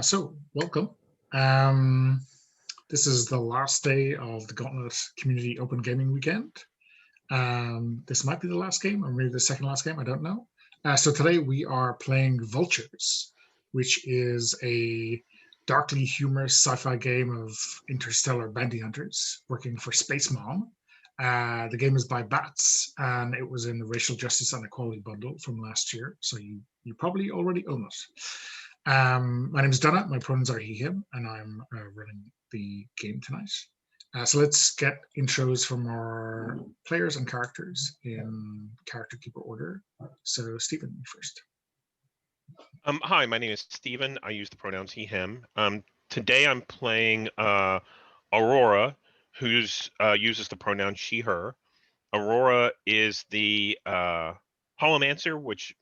So welcome. Um, this is the last day of the Gauntlet Community Open Gaming Weekend. This might be the last game, or maybe the second last game. I don't know. So today we are playing Vultures, which is a darkly humorous sci-fi game of interstellar bounty hunters working for Space Mom. The game is by Bats, and it was in the Racial Justice and Equality bundle from last year. So you probably already own it. My name is Donna. My pronouns are he/him, and I'm running the game tonight. So let's get intros from our players and characters in character keeper order. So Stephen first. Hi, my name is Steven. I use the pronouns he, him. Today I'm playing Aurora, who's uses the pronoun she, her. Aurora is the holomancer, which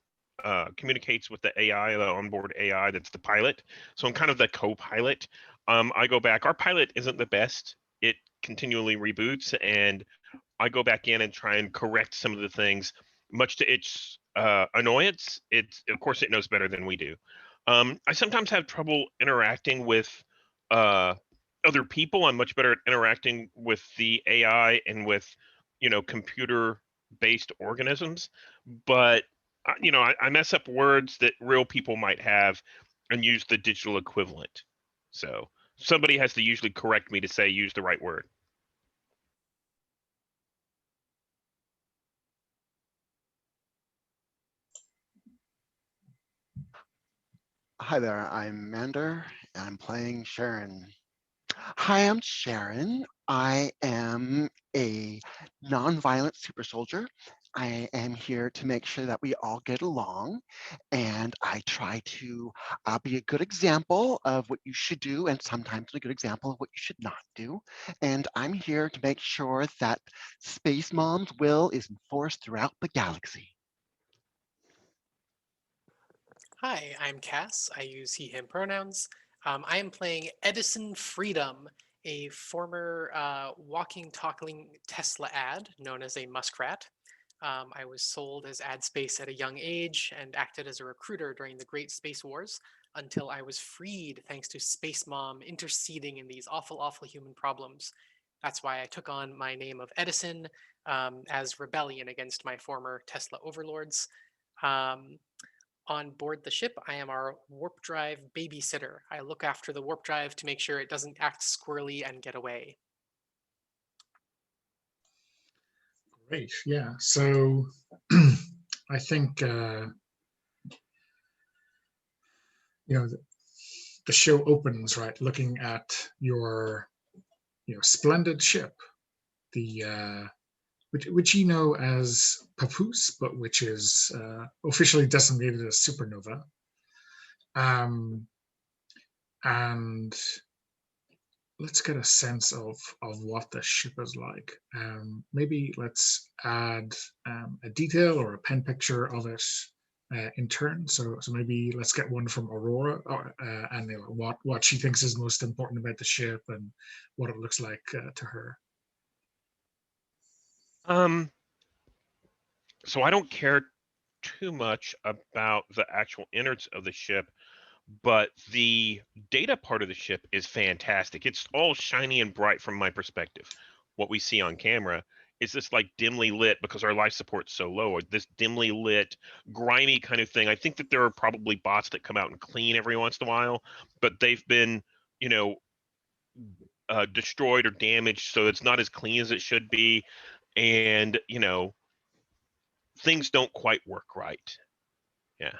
communicates with the AI, the onboard AI that's the pilot. So I'm kind of the co-pilot. I go back. Our pilot isn't the best. It continually reboots, and I go back in and try and correct some of the things, much to its annoyance. It's of course it knows better than we do. I sometimes have trouble interacting with uh, other people. I'm much better at interacting with the AI and with computer-based organisms. But I mess up words that real people might have and use the digital equivalent. So somebody has to usually correct me to say use the right word. Hi there, I'm Mander, and I'm playing Sharon. Hi, I'm Sharon. I am a non-violent super soldier. I am here to make sure that we all get along, and I try to be a good example of what you should do, and sometimes a good example of what you should not do. And I'm here to make sure that Space Mom's will is enforced throughout the galaxy. Hi, I'm Cass. I use he, him pronouns. I am playing Edison Freedom, a former walking, talking Tesla ad known as a muskrat. I was sold as ad space at a young age and acted as a recruiter during the Great Space Wars until I was freed thanks to Space Mom interceding in these awful, awful human problems. That's why I took on my name of Edison as rebellion against my former Tesla overlords. Um, on board the ship, I am our warp drive babysitter. I look after the warp drive to make sure it doesn't act squirrely and get away. Great. Yeah. So I think the show opens right looking at your splendid ship, the which you know as Papoose, but which is officially designated as Supernova. And let's get a sense of what the ship is like. Maybe let's add a detail or a pen picture of it in turn. So maybe let's get one from Aurora and what she thinks is most important about the ship and what it looks like to her. So I don't care too much about the actual innards of the ship, but the data part of the ship is fantastic. It's all shiny and bright from my perspective. What we see on camera is this like dimly lit, because our life support's so low, or this dimly lit, grimy kind of thing. I think that there are probably bots that come out and clean every once in a while, but they've been, you know, destroyed or damaged, so it's not as clean as it should be. And, things don't quite work right. Yeah.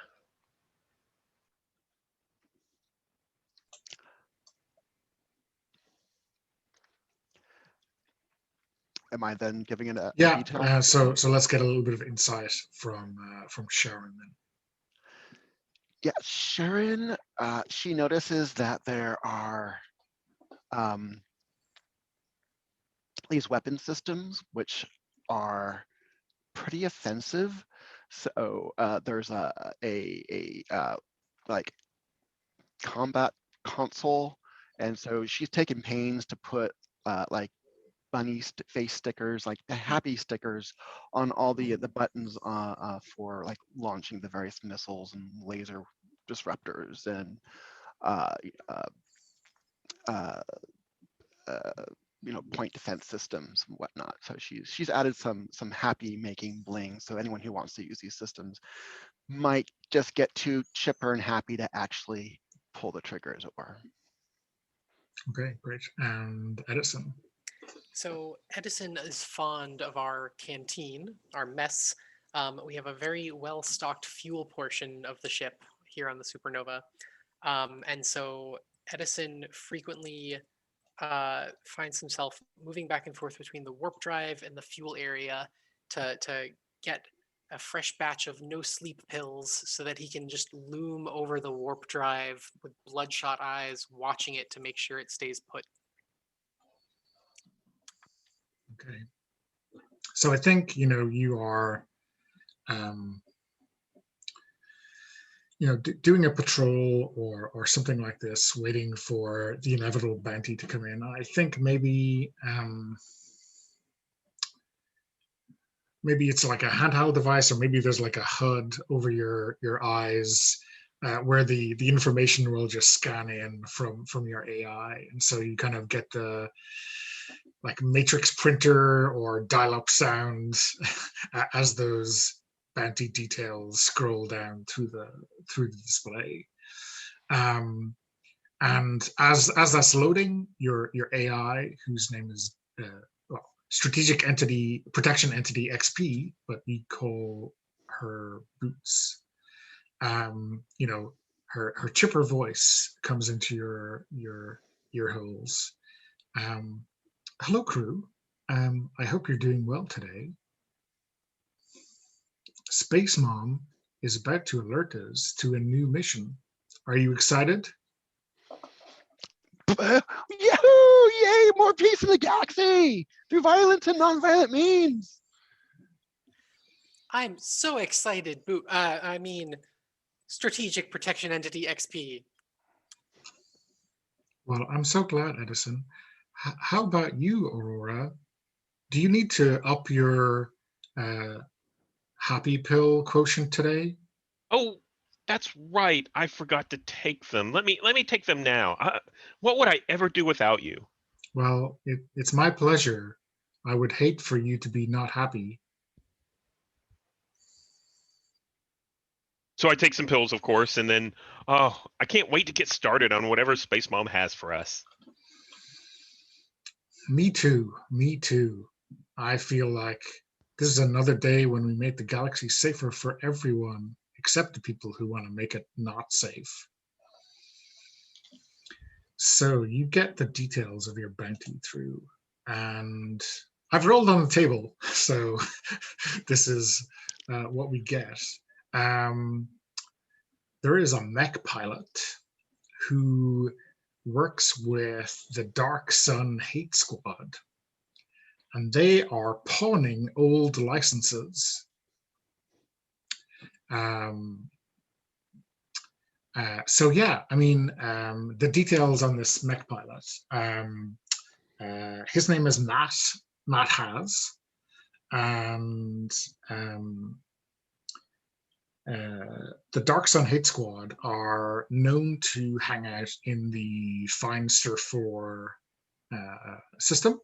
Am I then giving it a Yeah. detail? So let's get a little bit of insight from Sharon then. Yeah, Sharon, she notices that there are these weapon systems which are pretty offensive. So there's a like combat console, and so she's taken pains to put like bunny face stickers, like the happy stickers, on all the buttons for like launching the various missiles and laser disruptors. And uh, uh, uh, point defense systems and whatnot. So she's added some happy making bling. So anyone who wants to use these systems might just get too chipper and happy to actually pull the trigger, as it were. Okay, great. And Edison. So Edison is fond of our canteen, our mess. We have a very well-stocked fuel portion of the ship here on the Supernova. And so Edison frequently finds himself moving back and forth between the warp drive and the fuel area to get a fresh batch of no sleep pills so that he can just loom over the warp drive with bloodshot eyes, watching it to make sure it stays put. Okay. So I think, you are, doing a patrol or something like this, waiting for the inevitable bounty to come in. I think maybe it's like a handheld device, or maybe there's like a HUD over your eyes, where the information will just scan in from your AI, and so you kind of get the like matrix printer or dial-up sounds as those bounty details scroll down through the display. And as that's loading, your AI, whose name is Strategic Entity Protection Entity XP, but we call her Boots. Her chipper voice comes into your ear holes. Hello, crew. I hope you're doing well today. Space Mom is about to alert us to a new mission. Are you excited? Yahoo! Yay! More peace in the galaxy through violent and non-violent means. I'm so excited, Strategic Protection Entity XP. Well, I'm so glad, Edison. How about you, Aurora? Do you need to up your happy pill quotient today? Oh, that's right. I forgot to take them. Let me take them now. What would I ever do without you? Well, it's my pleasure. I would hate for you to be not happy. So I take some pills, of course, and then I can't wait to get started on whatever Space Mom has for us. Me too. Me too. I feel like this is another day when we make the galaxy safer for everyone, except the people who want to make it not safe. So you get the details of your bounty through, and I've rolled on the table, so this is what we get. There is a mech pilot who works with the Dark Sun Hate Squad, and they are pawning old licenses. So yeah, the details on this mech pilot. His name is Matt Has, and the Dark Sun Hate Squad are known to hang out in the Feinster 4 system.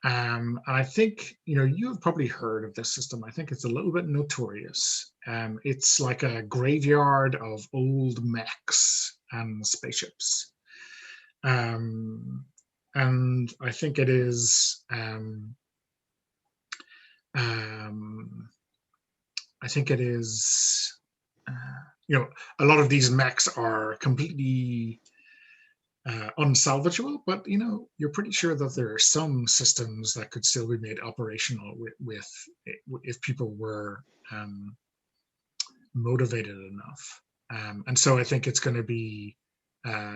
And I think, you've probably heard of this system. I think it's a little bit notorious. It's like a graveyard of old mechs and spaceships. And I think it is, a lot of these mechs are completely unsalvageable, but you're pretty sure that there are some systems that could still be made operational with if people were motivated enough. And so I think it's going to be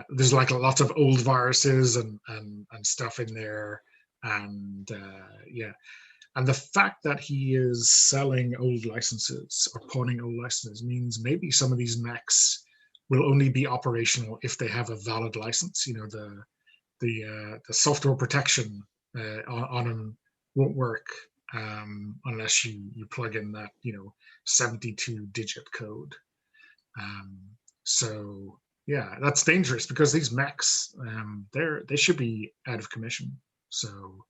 there's like lots of old viruses and stuff in there, and yeah. And the fact that he is selling old licenses or pawning old licenses means maybe some of these mechs will only be operational if they have a valid license. The software protection on them won't work unless you plug in that 72-digit code. So Yeah, that's dangerous because these mechs, they should be out of commission. So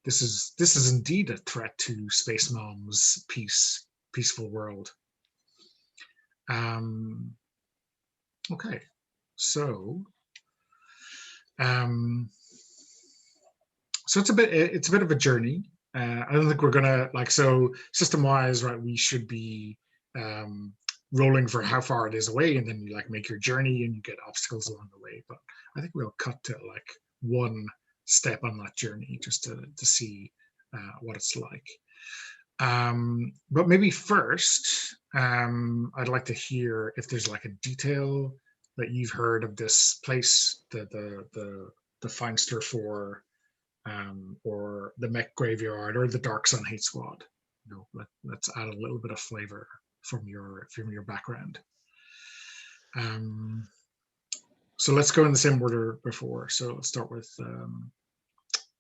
this is indeed a threat to Space Mom's peaceful world. Okay, so so it's a bit of a journey. I don't think we're gonna so system wise, right? We should be rolling for how far it is away, and then you make your journey and you get obstacles along the way. But I think we'll cut to one step on that journey just to see what it's like. But maybe first, I'd like to hear if there's a detail that you've heard of this place, the Feinster 4, or the Mech Graveyard, or the Dark Sun Hate Squad. Let's add a little bit of flavor from your background. So let's go in the same order before. So let's start with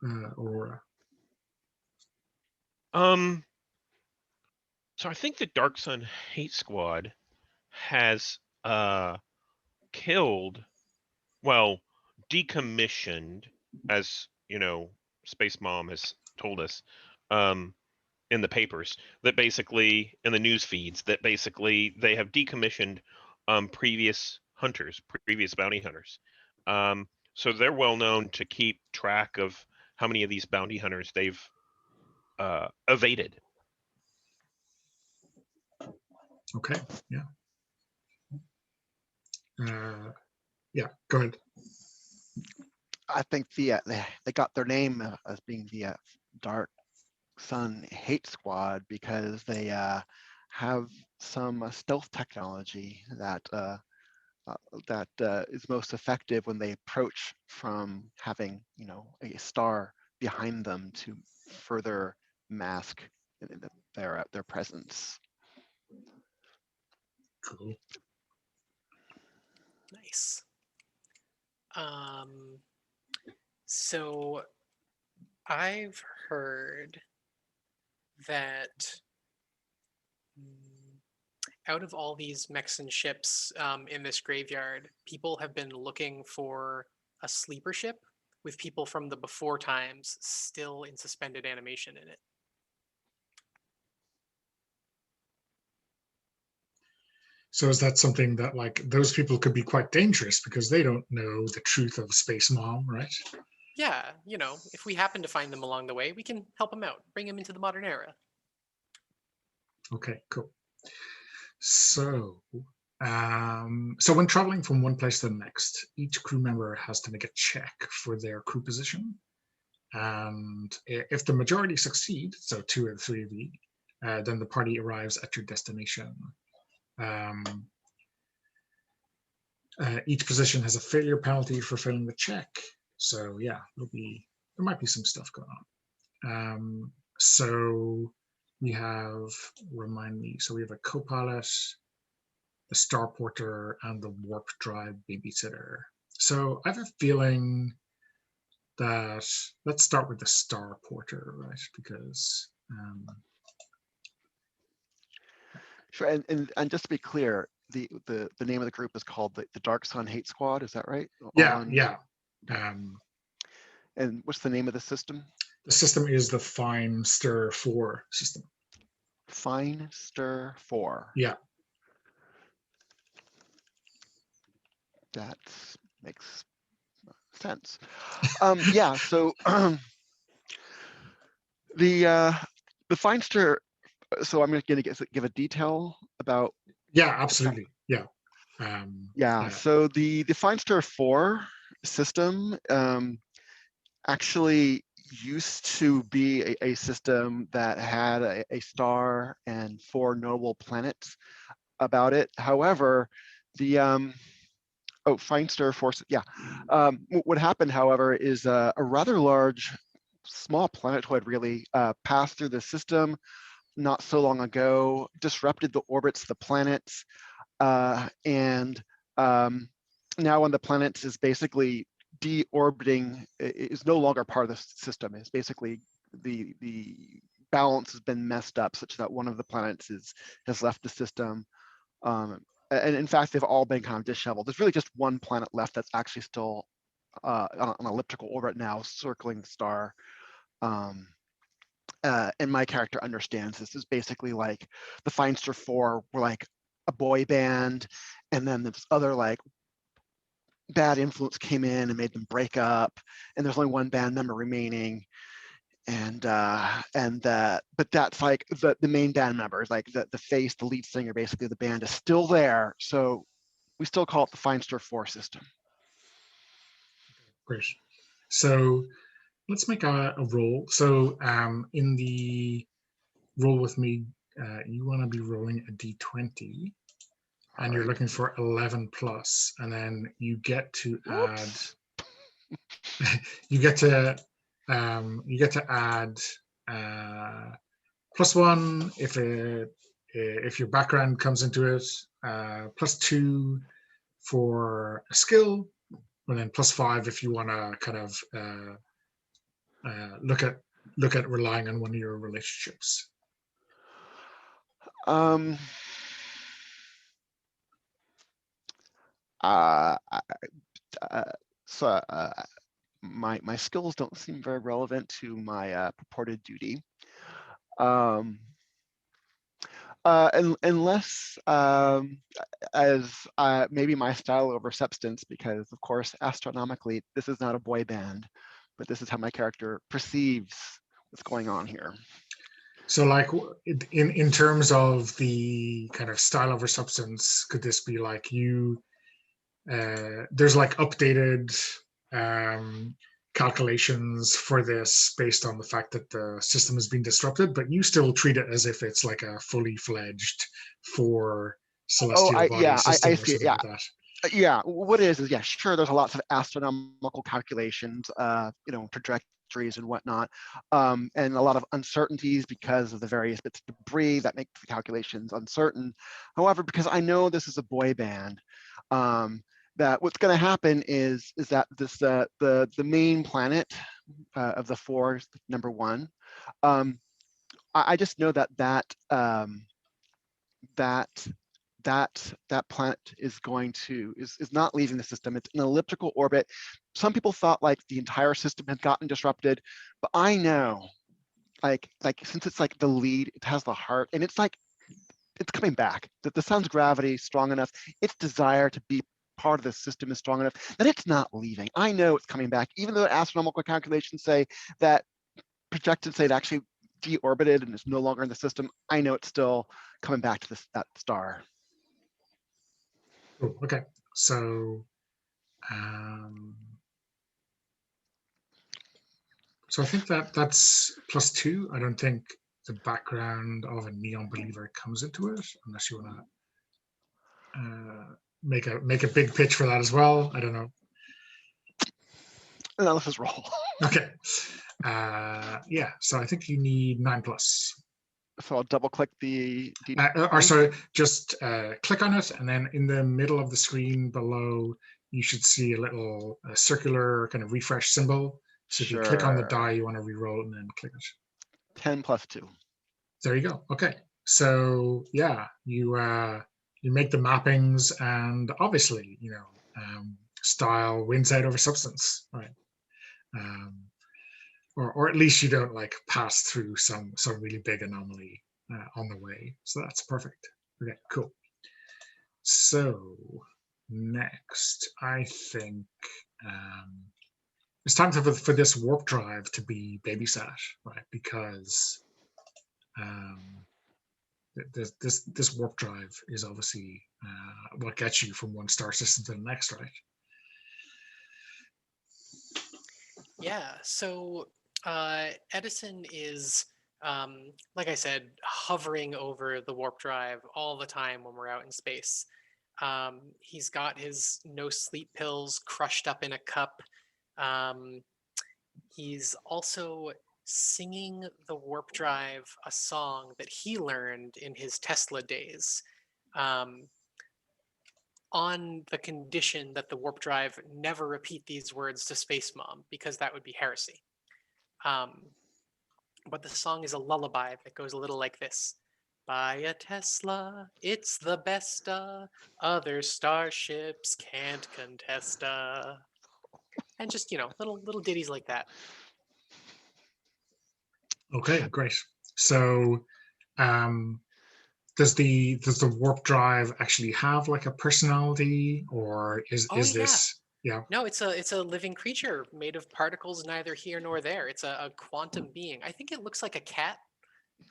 Aurora. So I think the Dark Sun Hate Squad has killed, well, decommissioned, as Space Mom has told us, in the papers, that basically in the news feeds, that basically they have decommissioned previous bounty hunters. So they're well known to keep track of how many of these bounty hunters they've evaded. Okay. Yeah. Yeah. Go ahead. I think they got their name as being the Dark Sun Hate Squad because they have some stealth technology that is most effective when they approach from having a star behind them to further mask their presence. Cool. Nice. So I've heard that out of all these mechs and ships in this graveyard, people have been looking for a sleeper ship with people from the before times still in suspended animation in it. So is that something that those people could be quite dangerous because they don't know the truth of Space Mom, right? Yeah, if we happen to find them along the way, we can help them out, bring them into the modern era. Okay, cool. So, so when traveling from one place to the next, each crew member has to make a check for their crew position. And if the majority succeed, so 2 or 3 of you, then the party arrives at your destination. Each position has a failure penalty for failing the check. So yeah, there might be some stuff going on. So we have, remind me, so we have a co-pilot, the starporter, and the warp drive babysitter. So I have a feeling that let's start with the starporter, right? Because sure, and just to be clear, the name of the group is called the Dark Sun Hate Squad. Is that right? Yeah. And what's the name of the system? The system is the Feinster 4 system. Feinster 4. Yeah. That makes sense. Yeah. So the Feinster. So I'm going to give a detail about. Yeah, absolutely. Yeah. Yeah. So the Feinster 4 system actually used to be a system that had a star and 4 notable planets about it. However, the Feinster force, yeah. What happened, however, is a rather large, small planetoid really passed through the system not so long ago, disrupted the orbits of the planets, and now when the planets is basically deorbiting, is no longer part of the system. It's basically the balance has been messed up such that one of the planets has left the system. and in fact, they've all been kind of disheveled. There's really just one planet left that's actually still on an elliptical orbit now, circling the star. And my character understands this is basically like the Feinster Four were like a boy band, and then this other like bad influence came in and made them break up, and there's only one band member remaining. But that's like the main band members, like the face, the lead singer, basically the band is still there. So we still call it the Feinster Four system. Great. So let's make a roll. So in the roll with me, you want to be rolling a d20, and you're looking for 11 plus, and then you get to add. you get to add +1 if your background comes into it, +2 for a skill, and then +5 if you want to kind of look at relying on one of your relationships. My skills don't seem very relevant to my purported duty. Unless as maybe my style over substance, because of course astronomically this is not a boy band, but this is how my character perceives what's going on here. So like in terms of the kind of style over substance, could this be like you there's like updated calculations for this based on the fact that the system has been disrupted, but you still treat it as if it's like a fully fledged for celestial body system I or see it. something like that. Yeah, what it is yeah, sure, there's lots of astronomical calculations, trajectories and whatnot, and a lot of uncertainties because of the various bits of debris that make the calculations uncertain. However, because I know this is a boy band, that what's going to happen is that this the main planet of the four, number 1, I just know that that planet is going to is not leaving the system. It's an elliptical orbit. Some people thought like the entire system had gotten disrupted, but I know like since it's like the lead, it has the heart, and it's like it's coming back. That the sun's gravity is strong enough, its desire to be part of the system is strong enough that it's not leaving. I know it's coming back, even though astronomical calculations say that projected say it actually deorbited and is no longer in the system. I know it's still coming back to that star. Cool. Okay, so so I think that's +2. I don't think the background of a neon believer comes into it, unless you want to make a big pitch for that as well. I don't know. No, let's just roll. Okay. Yeah, so I think you need 9 plus. So I'll double click the or sorry, just click on it, and then in the middle of the screen below, you should see a little circular kind of refresh symbol. So if you click on the die you want to re-roll, and then click it. 10 plus 2. There you go. Okay. So yeah, you make the mappings, and obviously, style wins out over substance, right? Or at least you don't like pass through some really big anomaly on the way. So that's perfect. Okay, cool. So next, I think it's time for this warp drive to be babysat, right? Because this warp drive is obviously what gets you from one star system to the next, right? Yeah, so Edison is, like I said, hovering over the warp drive all the time when we're out in space. He's got his no sleep pills crushed up in a cup. He's also singing the warp drive a song that he learned in his Tesla days. On the condition that the warp drive never repeat these words to Space Mom, because that would be heresy. But the song is a lullaby that goes a little like this. Buy a Tesla, it's the best. Other starships can't contest. And just little ditties like that. Okay, great. So, um, does the warp drive actually have like a personality, or Oh is yeah. this yeah? No, it's a living creature made of particles neither here nor there. It's a quantum being. I think it looks like a cat.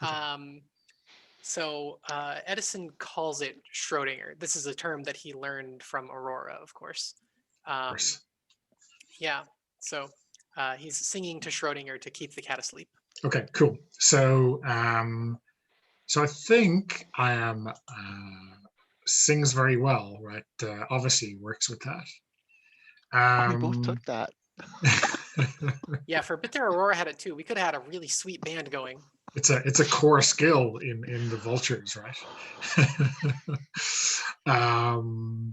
Okay. So Edison calls it Schrodinger. This is a term that he learned from Aurora, of course. Of Um, course. yeah. So he's singing to Schrodinger to keep the cat asleep. Okay, cool. So, so I think I am sings very well, right? Obviously works with that. Oh, we both took Um, that. Yeah, for a bit there, Aurora had it too. We could have had a really sweet band going. it's a core skill in the Vultures, right? um,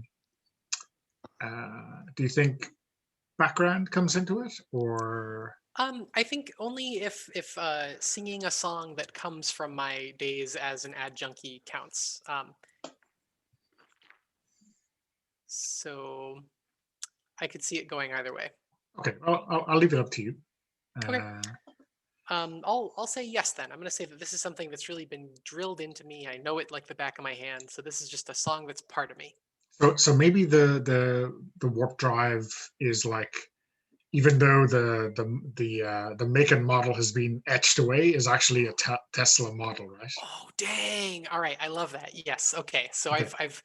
do you think background comes into it, or I think only if singing a song that comes from my days as an adjunct counts. So I could see it going either way. okay? I'll leave it up to you. Okay. I'll say yes then. I'm going to say that this is something that's really been drilled into me. I know it like the back of my hand. So this is just a song that's part of me. So maybe the warp drive is like, even though the make and model has been etched away, is actually a Tesla model, right? Oh dang! All right, I love that. Yes. Okay. So Okay. I've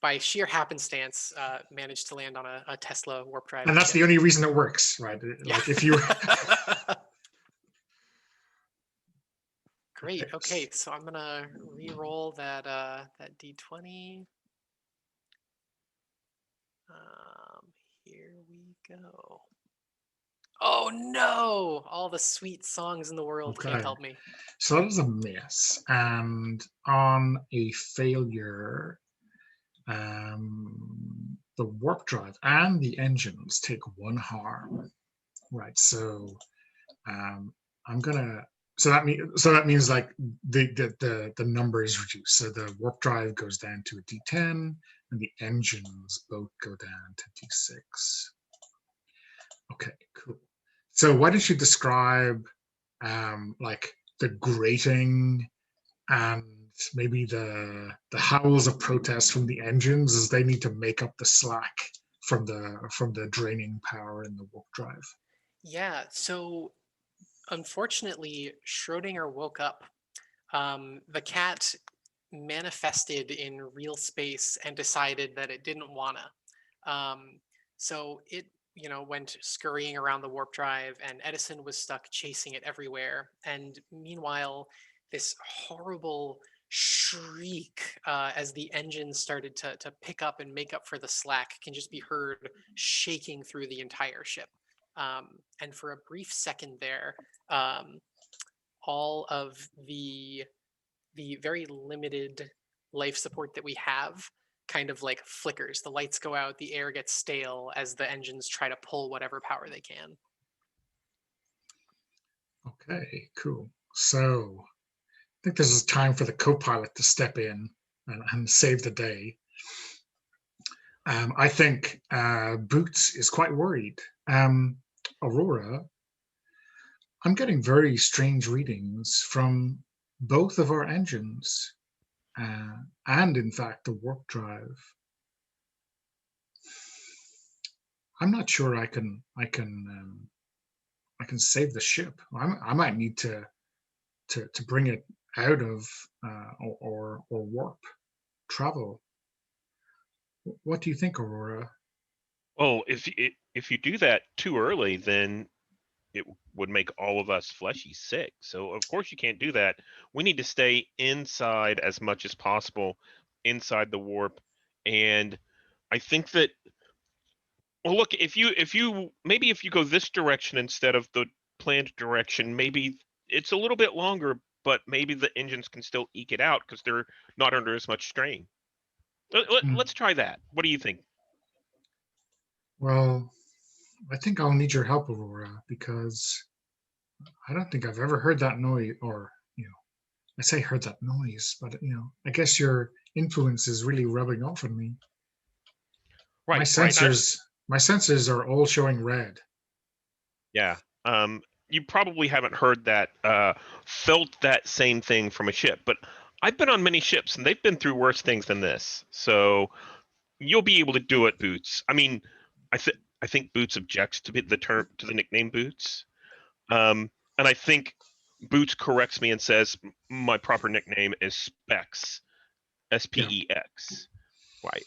by sheer happenstance managed to land on a Tesla warp drive And that's ship. the only reason it works, right? Yeah. Like if you Great. Okay, so I'm gonna re-roll that that d20. Here we go. Oh no! All the sweet songs in the world can't Okay. help me. So that was a miss, and on a failure, the warp drive and the engines take 1 harm, right? So I'm gonna. So that means like the number is reduced. So the warp drive goes down to a D10, and the engines both go down to D6. Okay, cool. So why don't you describe like the grating and maybe the howls of protest from the engines as they need to make up the slack from the draining power in the warp drive. Yeah, so unfortunately, Schrodinger woke up. The cat manifested in real space and decided that it didn't wanna. So it, went scurrying around the warp drive, and Edison was stuck chasing it everywhere. And meanwhile, this horrible shriek as the engine started to pick up and make up for the slack can just be heard shaking through the entire ship. And for a brief second there, um, all of the very limited life support that we have kind of like flickers. The lights go out, the air gets stale as the engines try to pull whatever power they can. Okay, cool. So I think this is time for the co-pilot to step in and save the day. I think Boots is quite worried. Aurora, I'm getting very strange readings from both of our engines, and in fact the warp drive. I'm not sure I can save the ship. I might need to bring it out of or warp travel. What do you think, Aurora? Well, if you do that too early, then it would make all of us fleshy sick. So of course you can't do that. We need to stay inside as much as possible, inside the warp. And I think that, well, look, if you maybe if you go this direction instead of the planned direction, maybe it's a little bit longer, but maybe the engines can still eke it out because they're not under as much strain. Let's try that. What do you think? Well, I think I'll need your help, Aurora, because I don't think I've ever heard that noise, or I say heard that noise, but I guess your influence is really rubbing off on me. Right, My right. sensors are all showing red. Yeah. You probably haven't heard that, felt that same thing from a ship, but I've been on many ships and they've been through worse things than this. So you'll be able to do it, Boots. I mean, I think Boots objects to the nickname Boots. And I think Boots corrects me and says my proper nickname is Specs, Spex, right?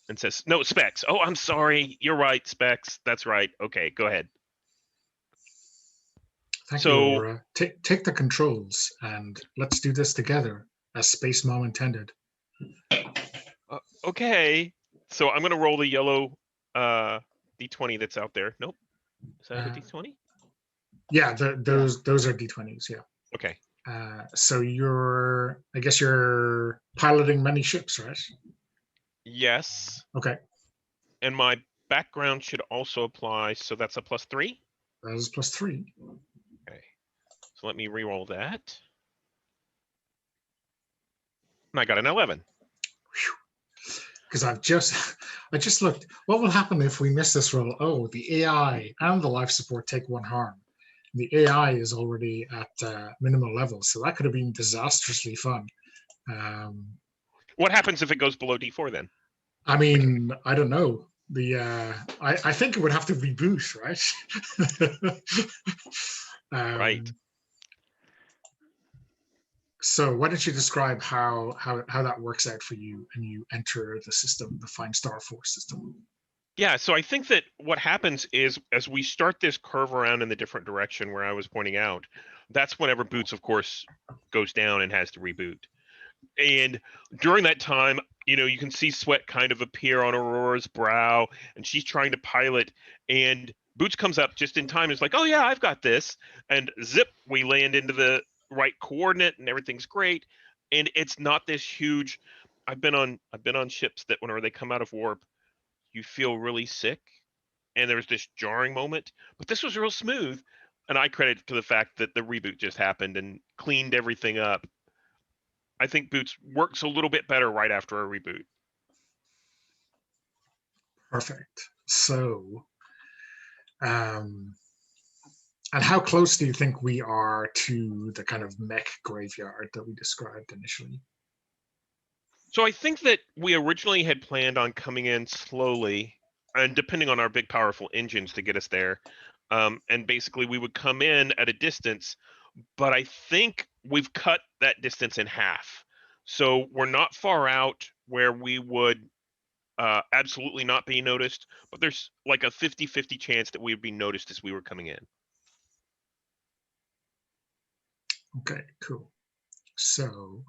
And says no, Specs. Oh, I'm sorry. You're right, Specs. That's right. Okay, go ahead. Thank you, So Aurora. Take the controls and let's do this together, as Space Mom intended. okay. So I'm gonna roll the yellow d20 that's out there. Nope. Is that a d20? Yeah, those are d20s. Yeah. Okay. So I guess you're piloting many ships, right? Yes. Okay, And my background should also apply, so that's a +3. that is +3. Okay. So let me re-roll that. And I got an 11. Because I just looked. What will happen if we miss this roll? Oh, the AI and the life support take 1 harm. The AI is already at minimal levels, so that could have been disastrously fun. What happens if it goes below D4 then? I mean, I don't know. I think it would have to reboot, right? Right. So why don't you describe how that works out for you and you enter the system, the Find Star Force system? Yeah, so I think that what happens is as we start this curve around in the different direction where I was pointing out, that's whenever Boots, of course, goes down and has to reboot. And during that time, you can see sweat kind of appear on Aurora's brow, and she's trying to pilot, and Boots comes up just in time. Is like, "Oh yeah, I've got this," and zip, we land into the right coordinate, and everything's great. And it's not this huge. I've been on ships that whenever they come out of warp, you feel really sick, and there's this jarring moment. But this was real smooth, and I credit it to the fact that the reboot just happened and cleaned everything up. I think Boots works a little bit better right after a reboot. Perfect. So, and how close do you think we are to the kind of mech graveyard that we described initially? So I think that we originally had planned on coming in slowly, and depending on our big powerful engines to get us there. And basically we would come in at a distance, but I think we've cut that distance in half. So we're not far out where we would absolutely not be noticed, but there's like a 50-50 chance that we would be noticed as we were coming in. Okay, cool. So,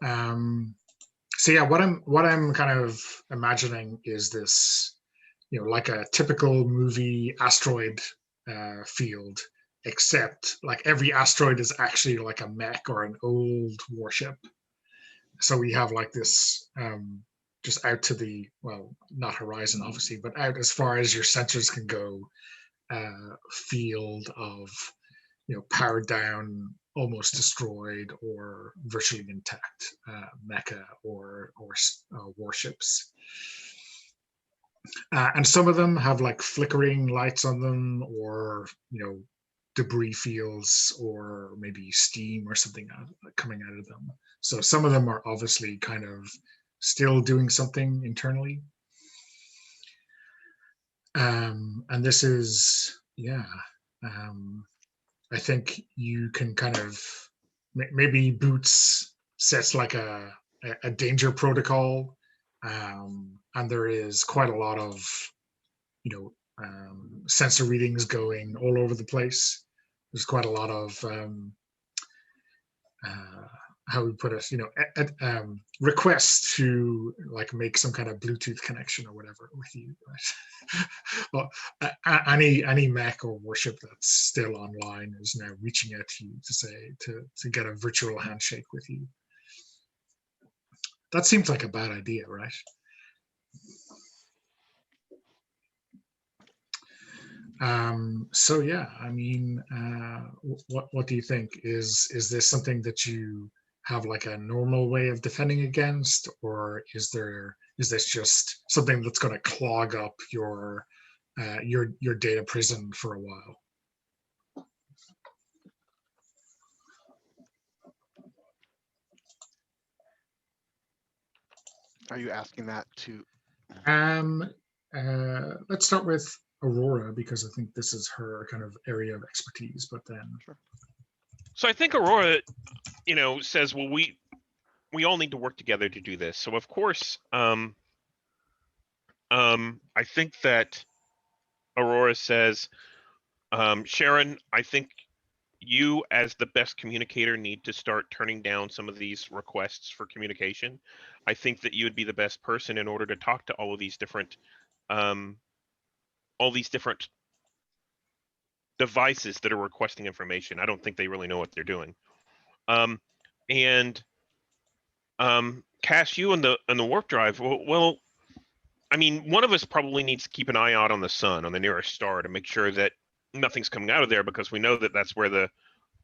so yeah, what I'm kind of imagining is this, like a typical movie asteroid field, except like every asteroid is actually like a mech or an old warship. So we have like this just out to the, well, not horizon obviously, but out as far as your sensors can go, field of powered down, almost destroyed, or virtually intact mecha or warships. And some of them have like flickering lights on them, or debris fields, or maybe steam or something coming out of them. So some of them are obviously kind of still doing something internally. And this is, I think you can kind of maybe Boots sets like a danger protocol, and there is quite a lot of sensor readings going all over the place. There's quite a lot of how we put it, requests to like make some kind of Bluetooth connection or whatever with you. Right? Well, any mech or warship that's still online is now reaching out to you to say to get a virtual handshake with you. That seems like a bad idea, right? So yeah, I mean, what do you think? Is this something that you have like a normal way of defending against, or is this just something that's going to clog up your data prison for a while? Are you asking that to? Um, let's start with Aurora because I think this is her kind of area of expertise. But then, Sure. So I think Aurora, says, well, we all need to work together to do this. So of course, I think that Aurora says, Sharon, I think you as the best communicator need to start turning down some of these requests for communication. I think that you would be the best person in order to talk to um, all these different devices that are requesting information. I don't think they really know what they're doing. And Cass, you and the warp drive. Well, I mean, one of us probably needs to keep an eye out on the sun, on the nearest star, to make sure that nothing's coming out of there, because we know that that's where the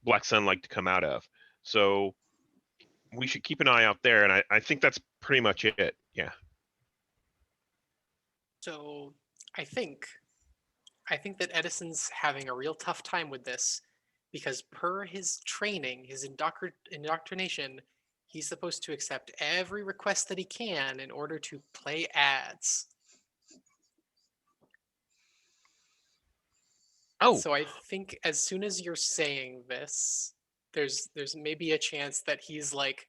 black sun like to come out of. So we should keep an eye out there, and I think that's pretty much it. Yeah. So I think that Edison's having a real tough time with this because per his training, his indoctrination, he's supposed to accept every request that he can in order to play ads. Oh, So I think as soon as you're saying this, there's maybe a chance that he's like,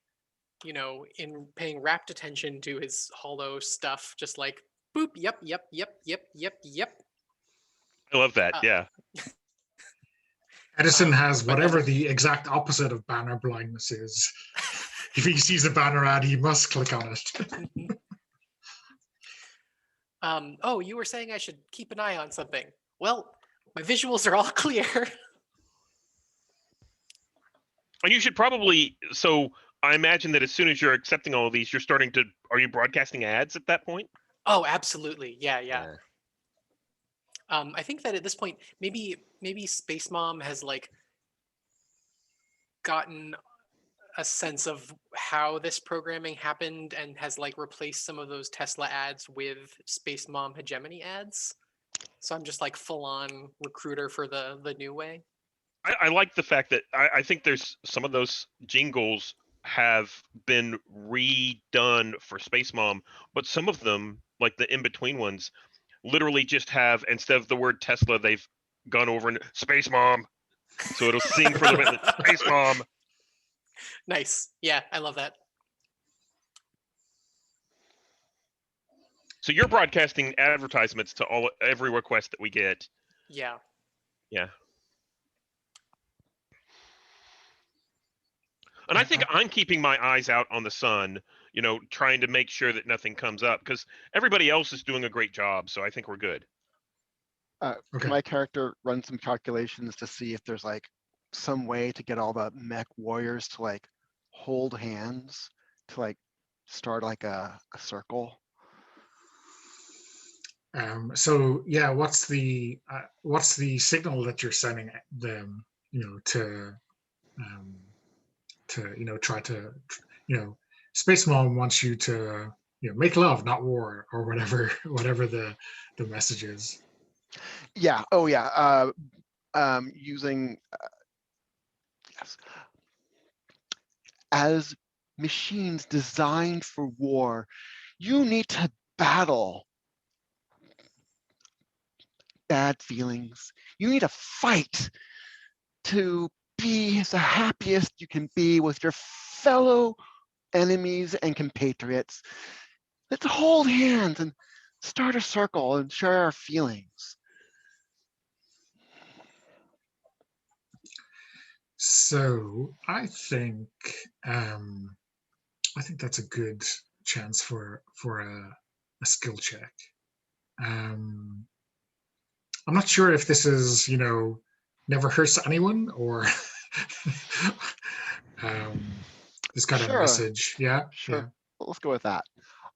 in paying rapt attention to his hollow stuff, just like boop, yep, yep, yep, yep, yep, yep. I love that. Yeah. Edison has but then- whatever the exact opposite of banner blindness is. If he sees a banner ad, he must click on it. Oh, you were saying I should keep an eye on something. Well, my visuals are all clear. And you should probably, so I imagine that as soon as you're accepting all of these, are you broadcasting ads at that point? Oh, absolutely. Yeah. I think that at this point, maybe Space Mom has like gotten a sense of how this programming happened and has like replaced some of those Tesla ads with Space Mom hegemony ads. So I'm just like full on recruiter for the new way. I like the fact that I think there's some of those jingles have been redone for Space Mom, but some of them, like the in-between ones, literally just have, instead of the word Tesla, they've gone over in Space Mom. So it'll sing for a little bit, Space Mom. Nice. Yeah, I love that. So you're broadcasting advertisements to every request that we get. Yeah. Yeah. And I think I'm keeping my eyes out on the sun, trying to make sure that nothing comes up, because everybody else is doing a great job. So I think we're good. Okay. Can my character run some calculations to see if there's like some way to get all the mech warriors to like hold hands to like start like a circle? So yeah, what's the signal that you're sending them? To try to Space Mom wants you to make love, not war, or whatever the message is. Yeah. Oh yeah. Using yes. As machines designed for war, you need to battle bad feelings. You need to fight to be the happiest you can be with your fellow enemies and compatriots. Let's hold hands and start a circle and share our feelings. So I think that's a good chance for a skill check. I'm not sure if this is never hurts anyone or this kind of message. Yeah. Sure. Yeah. Let's go with that.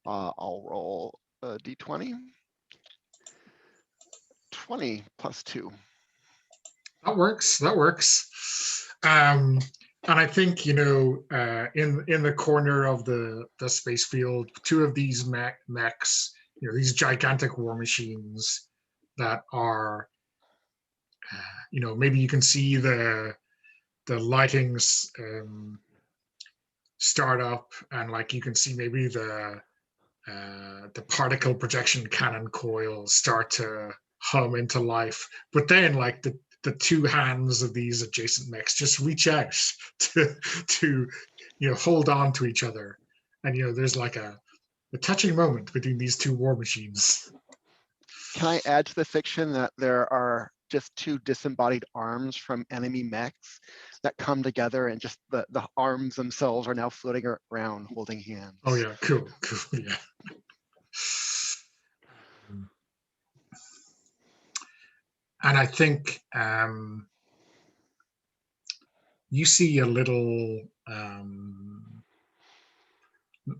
I'll roll a d20. 20 plus 2. That works. That works. And I think in the corner of the space field, two of these mechs, these gigantic war machines that are, maybe you can see the lightings start up, and like you can see maybe the particle projection cannon coils start to hum into life, but then like the two hands of these adjacent mechs just reach out to hold on to each other, and there's like a touching moment between these two war machines. Can I add to the fiction that there are just two disembodied arms from enemy mechs that come together, and just the arms themselves are now floating around holding hands? Oh yeah, cool, yeah. And I think you see a little,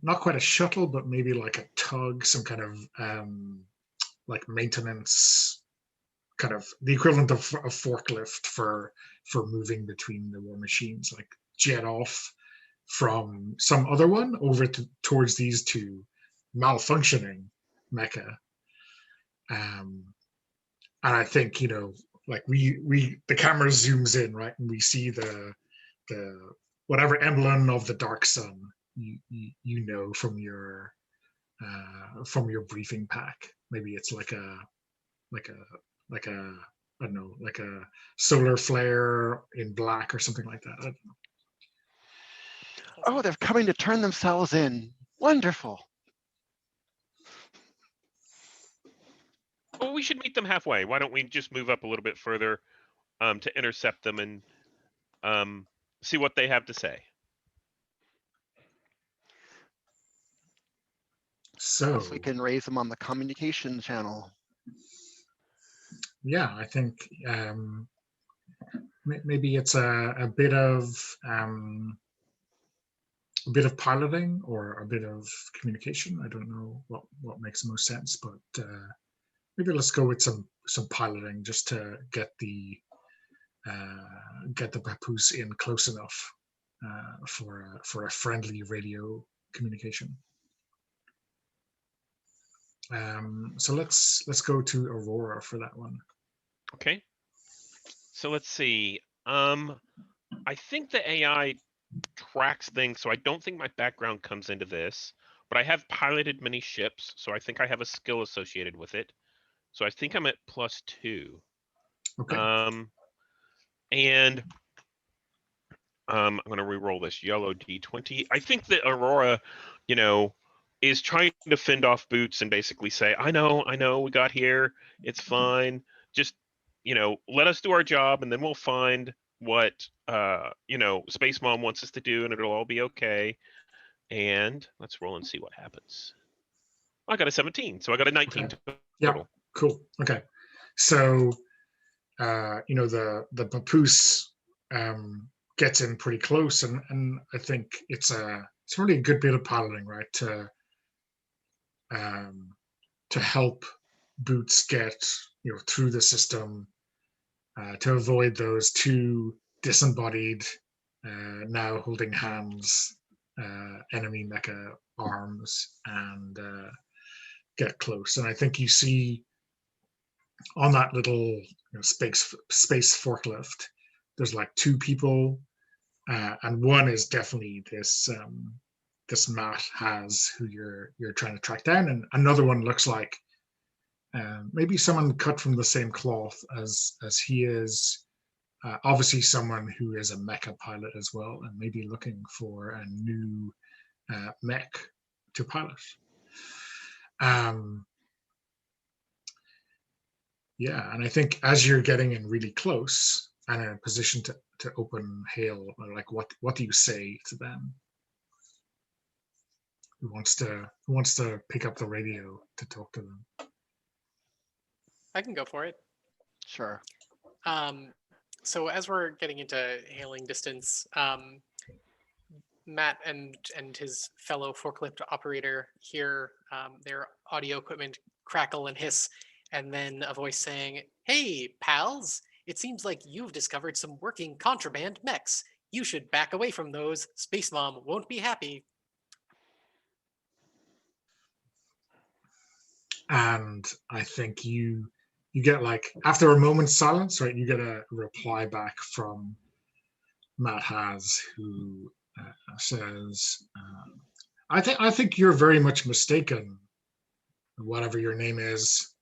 not quite a shuttle, but maybe like a tug, some kind of like maintenance, kind of the equivalent of a forklift for moving between the war machines, like jet off from some other one over towards these two malfunctioning mecha. And I think like we the camera zooms in, right, and we see the whatever emblem of the dark sun from your briefing pack. Maybe it's like a I don't know, like a solar flare in black or something like that. I don't know. Oh, they're coming to turn themselves in. Wonderful. Well, we should meet them halfway. Why don't we just move up a little bit further to intercept them and see what they have to say? So we can raise them on the communication channel. Yeah, I think maybe it's a bit of piloting or a bit of communication. I don't know what makes the most sense, but maybe let's go with some piloting just to get the papoose in close enough for a friendly radio communication. So let's go to Aurora for that one. Okay. So let's see. I think the AI tracks things, so I don't think my background comes into this, but I have piloted many ships, so I think I have a skill associated with it. So I think I'm at +2. Okay. And I'm going to re-roll this yellow D20. I think that Aurora, is trying to fend off Boots and basically say, I know, we got here. It's fine. Just, let us do our job, and then we'll find what, Space Mom wants us to do, and it'll all be okay. And let's roll and see what happens. I got a 17, so I got a 19 okay. total. Yeah, cool. Okay. So, the papoose gets in pretty close, and I think it's really a good bit of piloting, right, to help Boots get through the system, to avoid those two disembodied, now holding hands, enemy mecha arms, and get close. And I think you see on that little space forklift, there's like two people, and one is definitely this Matt has, who you're trying to track down, and another one looks like maybe someone cut from the same cloth as he is. Obviously, someone who is a mecha pilot as well, and maybe looking for a new mech to pilot. Yeah, and I think as you're getting in really close and in a position to open hail, like what do you say to them? Who wants to pick up the radio to talk to them? I can go for it. Sure. So as we're getting into hailing distance, Matt and his fellow forklift operator hear their audio equipment crackle and hiss, And then a voice saying, "Hey, pals, it seems like you've discovered some working contraband mechs. You should back away from those. Space Mom won't be happy." And I think you get like after a moment's silence, right? You get a reply back from Matt Has, who says, I think you're very much mistaken, whatever your name is.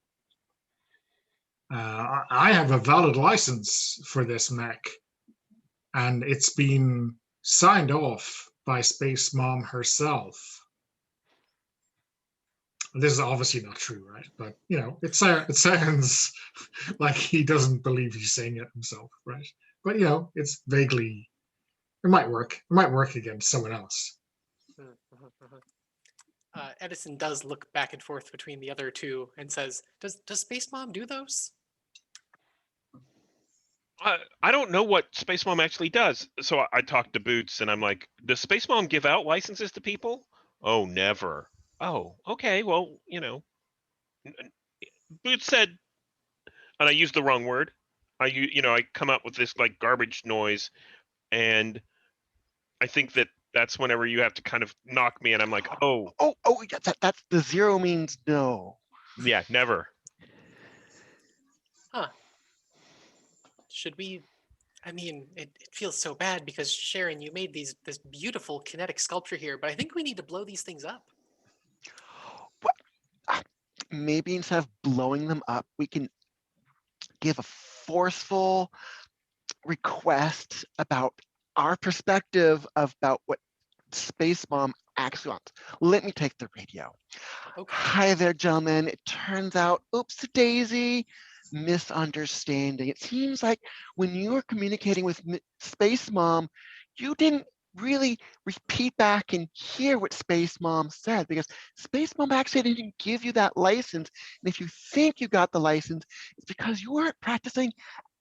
I have a valid license for this mech, and it's been signed off by Space Mom herself. This is obviously not true, right? But you know, it sounds like he doesn't believe he's saying it himself, right? But you know, it's vaguely, it might work. It might work against someone else. Edison does look back and forth between the other two and says, "Does Space Mom do those?" I don't know what Space Mom actually does. So I talked to Boots and I'm like, does Space Mom give out licenses to people? Oh, never. Oh, okay. Well, you know, Boots said, and I used the wrong word. I come up with this like garbage noise, and I think that's whenever you have to kind of knock me, and I'm like, oh, yeah, that's the zero means no. yeah, never. Huh. Should we? I mean, it feels so bad because Sharon, you made this beautiful kinetic sculpture here, but I think we need to blow these things up. Maybe instead of blowing them up, we can give a forceful request about our perspective about what Space Mom actually wants. Let me take the radio. Okay. Hi there, gentlemen. It turns out, oops, daisy, misunderstanding. It seems like when you were communicating with Space Mom, you didn't really repeat back and hear what Space Mom said, because Space Mom actually didn't give you that license. And if you think you got the license, it's because you weren't practicing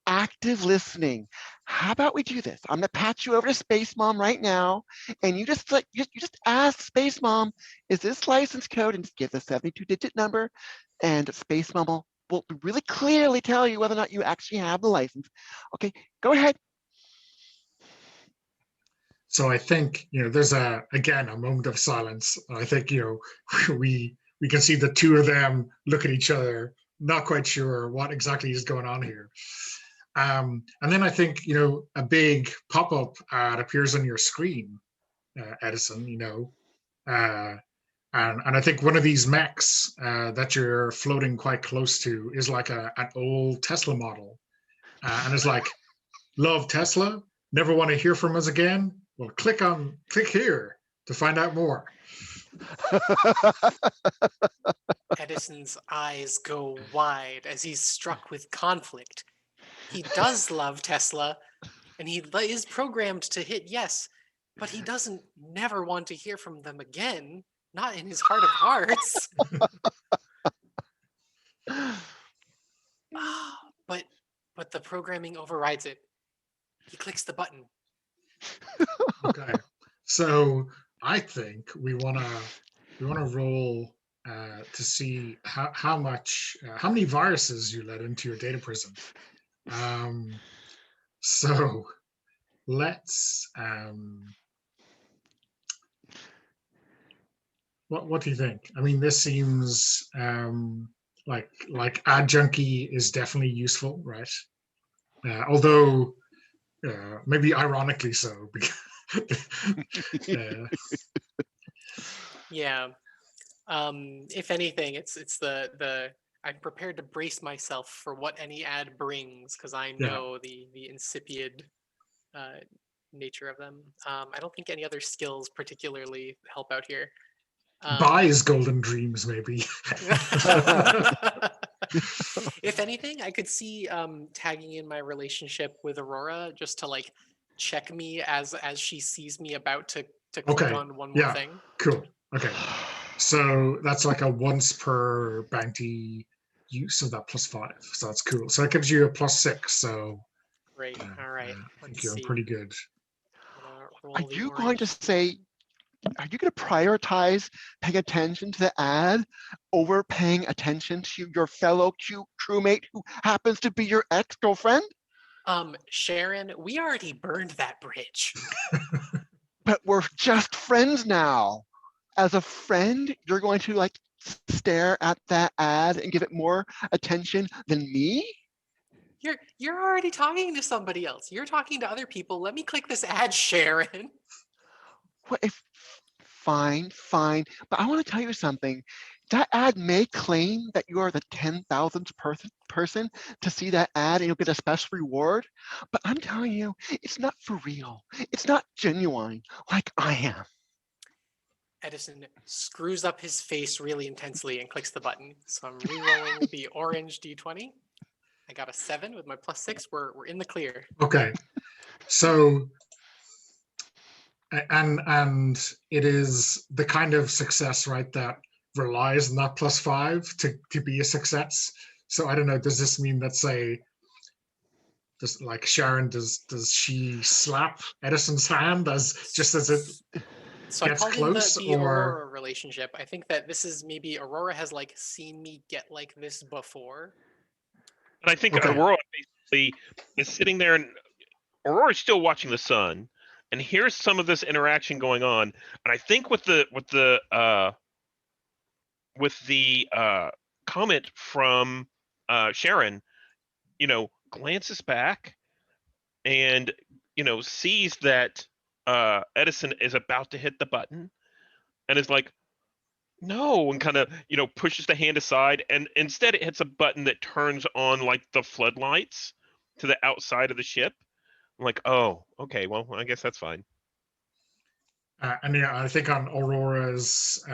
active listening. How about we do this? I'm gonna patch you over to Space Mom right now, and you just ask Space Mom, is this license code, and just give the 72-digit number, and Space Mom will really clearly tell you whether or not you actually have the license. Okay, go ahead. So I think there's again a moment of silence. I think we can see the two of them look at each other, not quite sure what exactly is going on here. And then I think a big pop-up ad appears on your screen, Edison. And I think one of these mechs that you're floating quite close to is like an old Tesla model, and it's like, love Tesla, never want to hear from us again. Well, click here to find out more. Edison's eyes go wide as he's struck with conflict. He does love Tesla, and he is programmed to hit yes, but he doesn't never want to hear from them again, not in his heart of hearts. But the programming overrides it. He clicks the button. Okay, so I think we wanna roll to see how many viruses you let into your data prison. So let's what do you think? I mean, this seems like ad junkie is definitely useful, right? Although maybe ironically so. Yeah. If anything, it's the I'm prepared to brace myself for what any ad brings because I know the insipid nature of them. I don't think any other skills particularly help out here. Buys golden dreams, maybe. If anything, I could see tagging in my relationship with Aurora just to like check me as she sees me about to click on one more thing. Cool. Okay. So that's like a once per bounty use of that +5. So that's cool. So that gives you a +6. So great. All right. I think you're pretty good. Are you going to say are you going to prioritize paying attention to the ad over paying attention to your fellow crewmate who happens to be your ex-girlfriend? Sharon, we already burned that bridge. But we're just friends now. As a friend, you're going to like stare at that ad and give it more attention than me? You're already talking to somebody else. You're talking to other people. Let me click this ad, Sharon. What if, fine, but I want to tell you something. That ad may claim that you are the 10,000th person to see that ad and you'll get a special reward, but I'm telling you, it's not for real. It's not genuine like I am. Edison screws up his face really intensely and clicks the button. So I'm re-rolling the orange d20. I got a 7 with my +6. We're in the clear. Okay, so and it is the kind of success, right, that relies on that +5 to be a success. So I don't know. Does this mean that, say, does like Sharon, does she slap Edison's hand as it So I gets called close, in the or Aurora relationship. I think that this is maybe Aurora has like seen me get like this before. And I think Okay. Aurora basically is sitting there, and Aurora's still watching the sun, and here's some of this interaction going on. And I think with the comment from Sharon, glances back and sees that Edison is about to hit the button, and is like, no, and kind of pushes the hand aside, and instead it hits a button that turns on like the floodlights to the outside of the ship. I'm like, oh, okay, well, I guess that's fine. and yeah, I think on Aurora's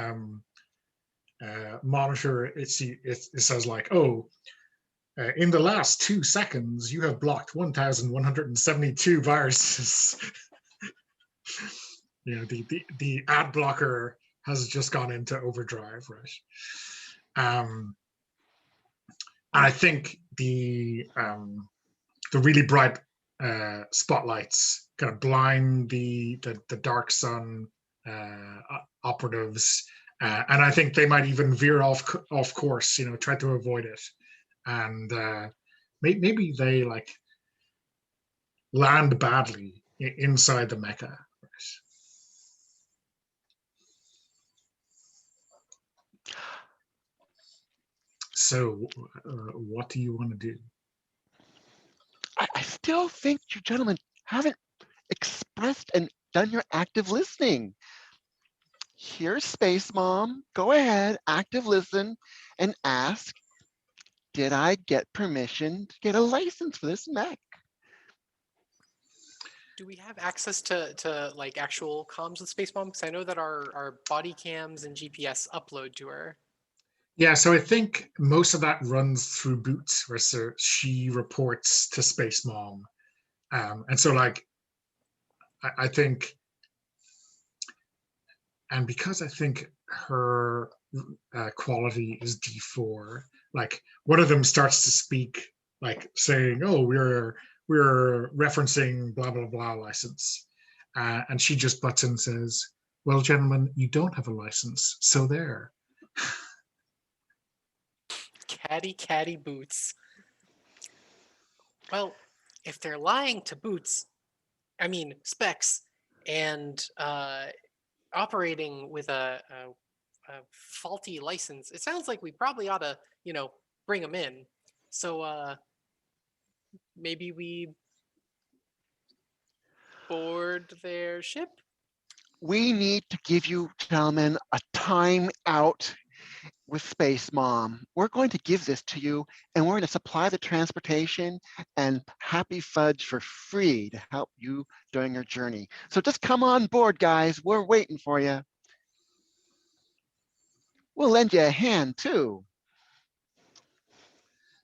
monitor, it says like, oh, in the last 2 seconds, you have blocked 1,172 viruses. The ad blocker has just gone into overdrive, right? And I think the really bright spotlights kind of blind the dark sun operatives, and I think they might even veer off course, try to avoid it, and maybe they like land badly inside the mecha. So, what do you want to do? I still think you gentlemen haven't expressed and done your active listening. Here's Space Mom. Go ahead, active listen, and ask, did I get permission to get a license for this mech? Do we have access to like actual comms with Space Mom? Because I know that our body cams and GPS upload to her. Yeah, so I think most of that runs through Boots, where so she reports to Space Mom, and so like I think, and because I think her quality is D4, like one of them starts to speak, like saying, "Oh, we're referencing blah blah blah license," and she just butts in and says, "Well, gentlemen, you don't have a license, so there." Catty Boots. Well, if they're lying to Boots, I mean Specs, and operating with a faulty license, it sounds like we probably ought to, bring them in. So maybe we board their ship? We need to give you gentlemen a time out with Space Mom. We're going to give this to you, and we're going to supply the transportation and happy fudge for free to help you during your journey. So just come on board, guys. We're waiting for you. We'll lend you a hand too.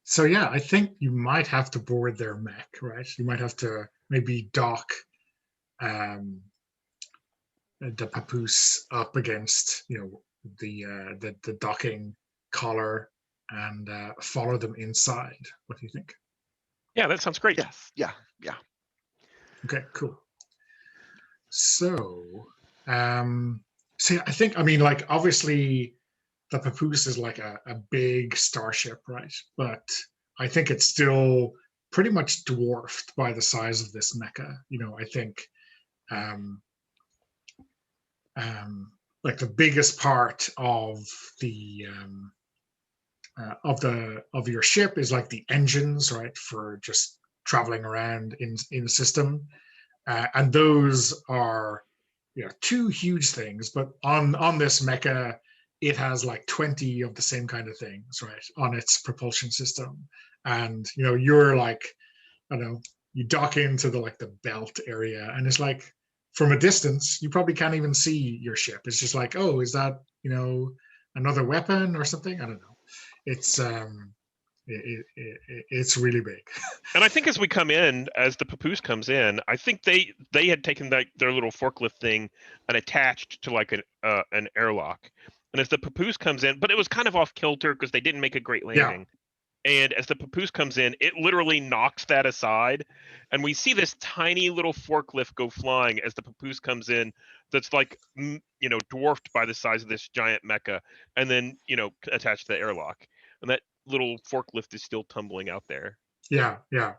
So yeah, I think you might have to board their mech, right? You might have to maybe dock the papoose up against, the docking collar, and follow them inside. What do you think? Yeah, that sounds great. Yes, yeah. Okay, cool. So, See, I think, I mean, like, obviously the Papoose is like a big starship, right? But I think it's still pretty much dwarfed by the size of this mecha. You know, I think um, like the biggest part of your ship is like the engines, right, for just traveling around in the system, and those are two huge things. But on this mecha, it has like 20 of the same kind of things, right, on its propulsion system. And you're like, I don't know, you dock into the like the belt area, and it's like from a distance you probably can't even see your ship. It's just like, oh, is that another weapon or something? I don't know. It's it's really big. And I think as we come in, as the Papoose comes in, I think they had taken their little forklift thing and attached to like an airlock. And as the Papoose comes in, but it was kind of off kilter because they didn't make a great landing. And as the Papoose comes in, it literally knocks that aside. And we see this tiny little forklift go flying as the Papoose comes in that's like, dwarfed by the size of this giant mecha, and then, attached to the airlock. And that little forklift is still tumbling out there. Yeah, yeah.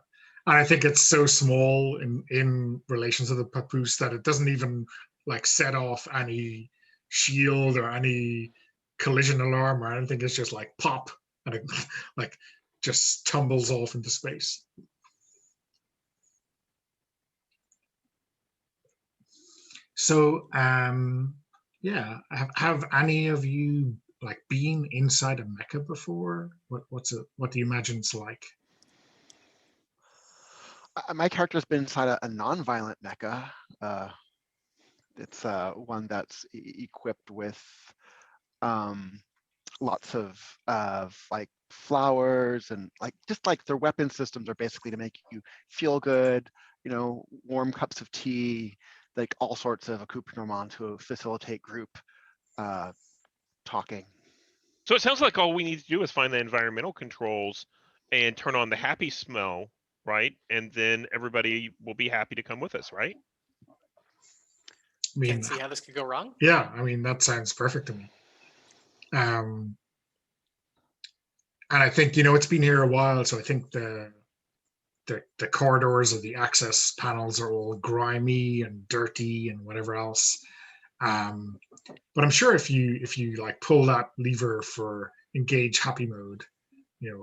And I think it's so small in relation to the Papoose that it doesn't even like set off any shield or any collision alarm or anything. It's just like pop, and it like just tumbles off into space. So yeah, have any of you like been inside a mecha before? What do you imagine it's like? My character's been inside a non-violent mecha. It's one that's equipped with lots of like flowers, and like just like their weapon systems are basically to make you feel good. Warm cups of tea, like all sorts of accoutrement to facilitate group talking. So it sounds like all we need to do is find the environmental controls and turn on the happy smell, right? And then everybody will be happy to come with us, right? I mean, Can't see how this could go wrong. yeah, I mean, that sounds perfect to me. And I think it's been here a while, so I think the corridors of the access panels are all grimy and dirty and whatever else. But I'm sure if you like pull that lever for engage happy mode,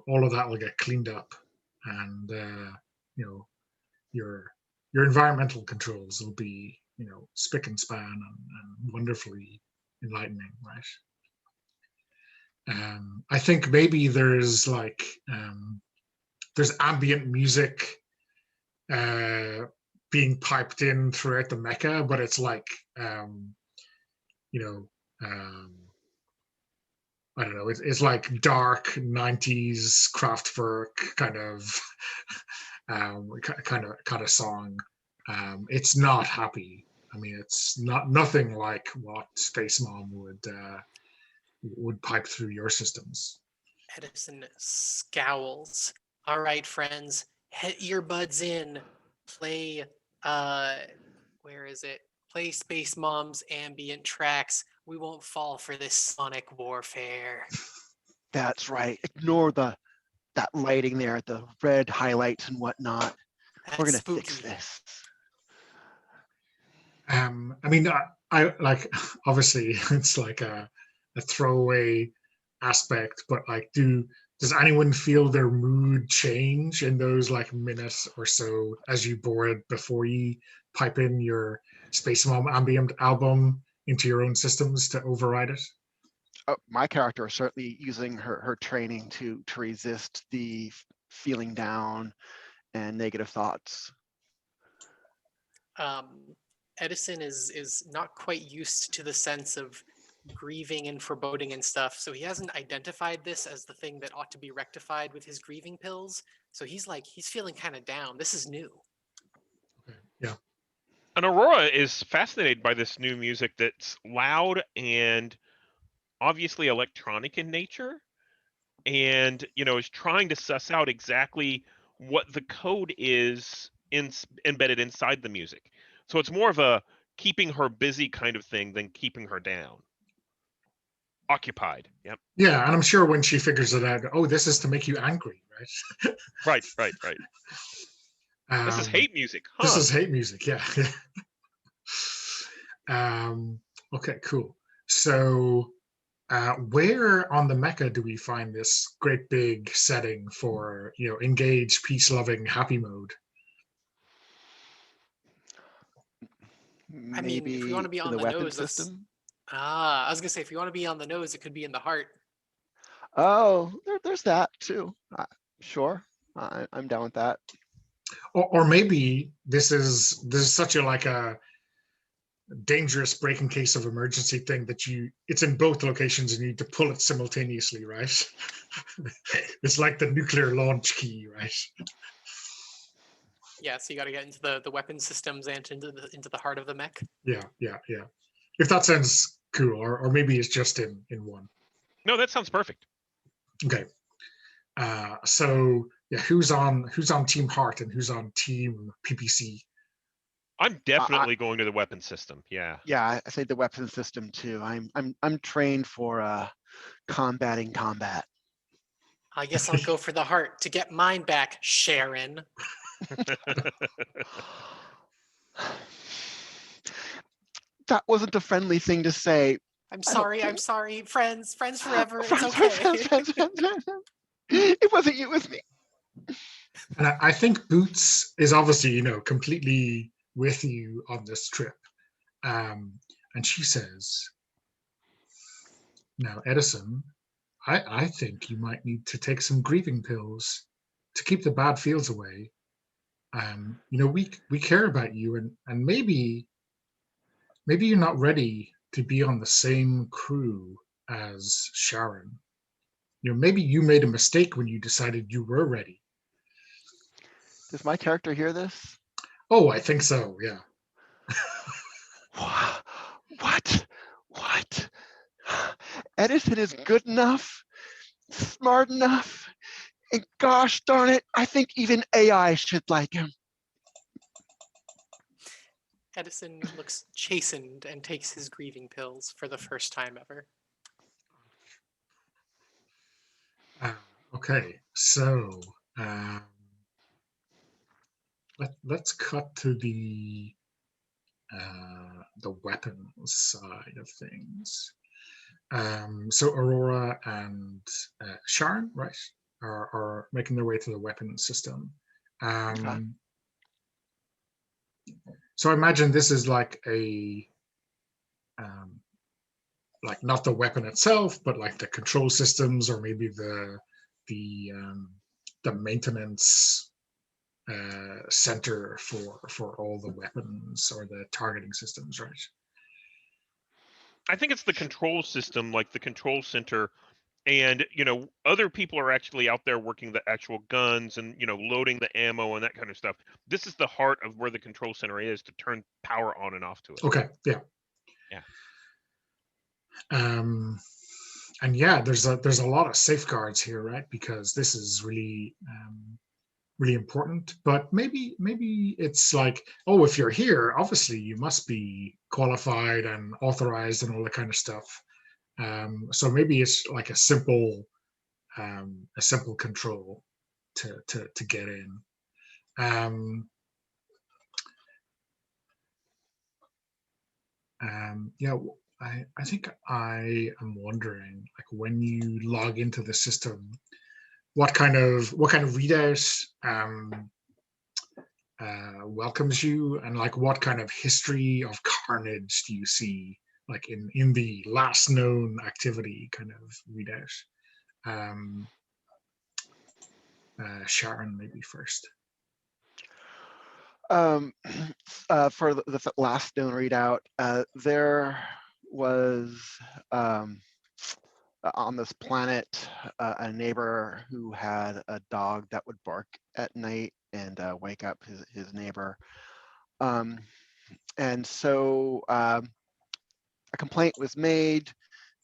all of that will get cleaned up, and your environmental controls will be spick and span and wonderfully enlightening, right? I think maybe there's like there's ambient music being piped in throughout the mecha, but it's like I don't know. It's like dark '90s Kraftwerk kind of kind of song. It's not happy. I mean, it's nothing like what Space Mom would pipe through your systems. Edison scowls. All right, friends, head earbuds in. Play where is it? Play Space Mom's ambient tracks. We won't fall for this sonic warfare. That's right. Ignore that lighting there, the red highlights and whatnot. We're gonna fix this. I mean, I like obviously it's like a throwaway aspect, but like, does anyone feel their mood change in those like minutes or so as you board before you pipe in your Space Mom ambient album into your own systems to override it? My character is certainly using her training to resist the feeling down and negative thoughts. Edison is not quite used to the sense of grieving and foreboding and stuff, so he hasn't identified this as the thing that ought to be rectified with his grieving pills. So he's feeling kind of down. This is new. Okay. Yeah. And Aurora is fascinated by this new music that's loud and obviously electronic in nature, and is trying to suss out exactly what the code is embedded inside the music. So it's more of a keeping her busy kind of thing than keeping her down. Occupied. Yep. Yeah, and I'm sure when she figures it out, oh, this is to make you angry, right? Right. This is Um, hate music, huh? This is hate music, yeah. Okay, cool. So where on the Mecca do we find this great big setting for, engage, peace-loving, happy mode? I mean, if we want Maybe to be in on the the weapon nose, that's system. I was gonna say if you want to be on the nose, it could be in the heart. Oh, there's that too. Sure, I'm down with that. Or maybe this is such a dangerous break in case of emergency thing that it's in both locations and you need to pull it simultaneously, right? It's like the nuclear launch key, right? Yeah, so you got to get into the weapon systems and into the heart of the mech. Yeah. If that sounds cool, or maybe it's just in one. No, that sounds perfect. Okay. So yeah, who's on Team Heart and who's on Team PPC? I'm definitely going to the weapon system. Yeah. Yeah, I say the weapon system too. I'm trained for combating combat. I guess I'll go for the heart to get mine back, Sharon. That wasn't a friendly thing to say. I'm sorry. Friends forever. It's Friends, okay. friends. It wasn't you, it was me. And I think Boots is obviously, completely with you on this trip. And she says, now, Edison, I think you might need to take some grieving pills to keep the bad feels away. We care about you, and maybe you're not ready to be on the same crew as Sharon. Maybe you made a mistake when you decided you were ready. Does my character hear this? Oh, I think so, yeah. What? Edison is good enough, smart enough, and gosh darn it, I think even AI should like him. Edison looks chastened and takes his grieving pills for the first time ever. Okay, so let's cut to the weapons side of things. So Aurora and Sharon, right, are making their way to the weapons system. Okay. So I imagine this is like like not the weapon itself, but like the control systems, or maybe the maintenance center for all the weapons or the targeting systems, right? I think it's the control system, like the control center, and other people are actually out there working the actual guns and loading the ammo and that kind of stuff. This is the heart of where the control center is to turn power on and off to it. Okay, yeah. And yeah, there's a lot of safeguards here, right? Because this is really really important. But maybe it's like, oh, if you're here, obviously you must be qualified and authorized and all that kind of stuff. So maybe it's like a simple control to get in. Yeah, I think I am wondering, like, when you log into the system, what kind of readout welcomes you, and like what kind of history of carnage do you see, like in the last known activity kind of readout? Sharon, maybe first. For the last known readout, there was on this planet a neighbor who had a dog that would bark at night and wake up his neighbor. And so a complaint was made.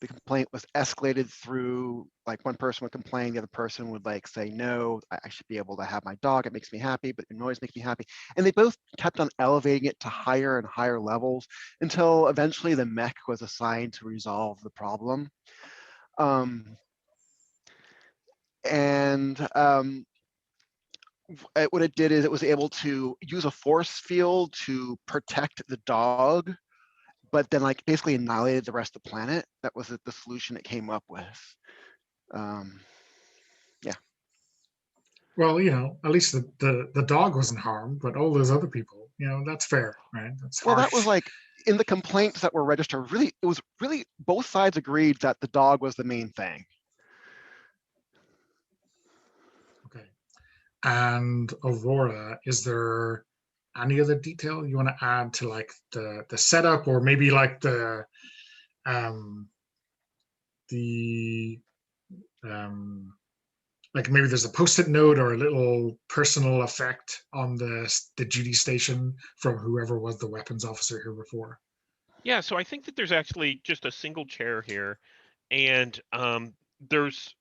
the complaint was escalated through, like, one person would complain, the other person would like say, no, I should be able to have my dog, it makes me happy, but the noise makes me happy. And they both kept on elevating it to higher and higher levels until eventually the mech was assigned to resolve the problem. What it did is it was able to use a force field to protect the dog, but then like basically annihilated the rest of the planet. That was the solution it came up with. Yeah. Well, at least the dog wasn't harmed, but all those other people, that's fair, right? That's Well, that was harsh. like in the complaints that were registered, really, it was really both sides agreed that the dog was the main thing. Okay. And Aurora, is there any other detail you want to add to like the setup, or maybe like the like maybe there's a post-it note or a little personal effect on the duty station from whoever was the weapons officer here before? Yeah, so I think that there's actually just a single chair here, and there's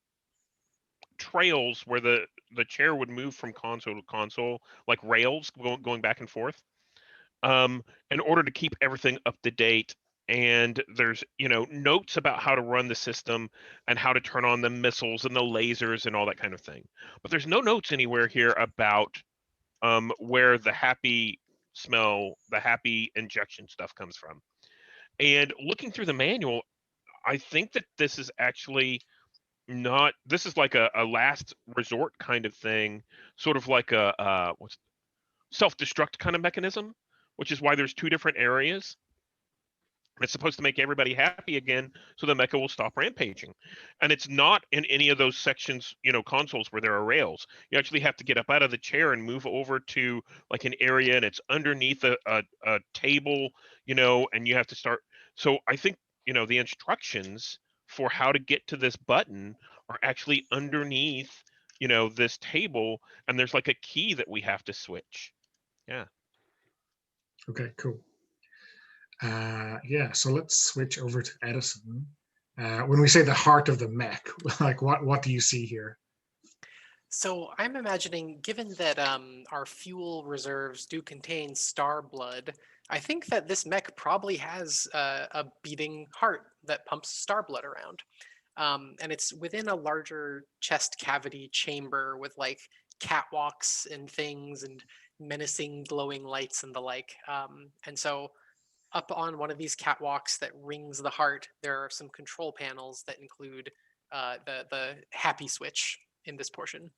trails where the chair would move from console to console, like rails going back and forth, in order to keep everything up to date. And there's notes about how to run the system and how to turn on the missiles and the lasers and all that kind of thing. But there's no notes anywhere here about where the happy smell, the happy injection stuff comes from. And looking through the manual, I think that this is actually not, this is like a last resort kind of thing, sort of like a what's self-destruct kind of mechanism, which is why there's two different areas. It's supposed to make everybody happy again, so the mecha will stop rampaging. And it's not in any of those sections, consoles where there are rails. You actually have to get up out of the chair and move over to like an area, and it's underneath a table, and you have to start. So I think, the instructions for how to get to this button are actually underneath, this table, and there's like a key that we have to switch. Yeah. Okay, cool. Yeah, so let's switch over to Edison. When we say the heart of the mech, like what do you see here? So I'm imagining, given that our fuel reserves do contain star blood, I think that this mech probably has a beating heart that pumps star blood around. And it's within a larger chest cavity chamber with like catwalks and things and menacing glowing lights and the like. And so up on one of these catwalks that rings the heart, there are some control panels that include the happy switch in this portion.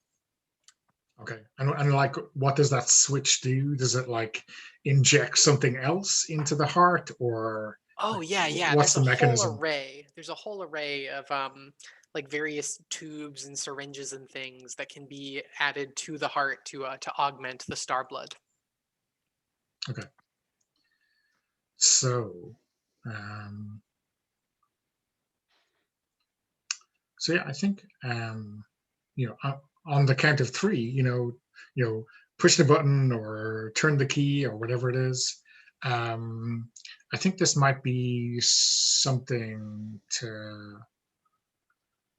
Okay, and like, what does that switch do? Does it like inject something else into the heart, or Oh like, yeah. what's There's the a whole mechanism? array. There's a whole array of like various tubes and syringes and things that can be added to the heart to augment the star blood. Okay, so um, yeah, I think on the count of three, push the button or turn the key or whatever it is. I think this might be something to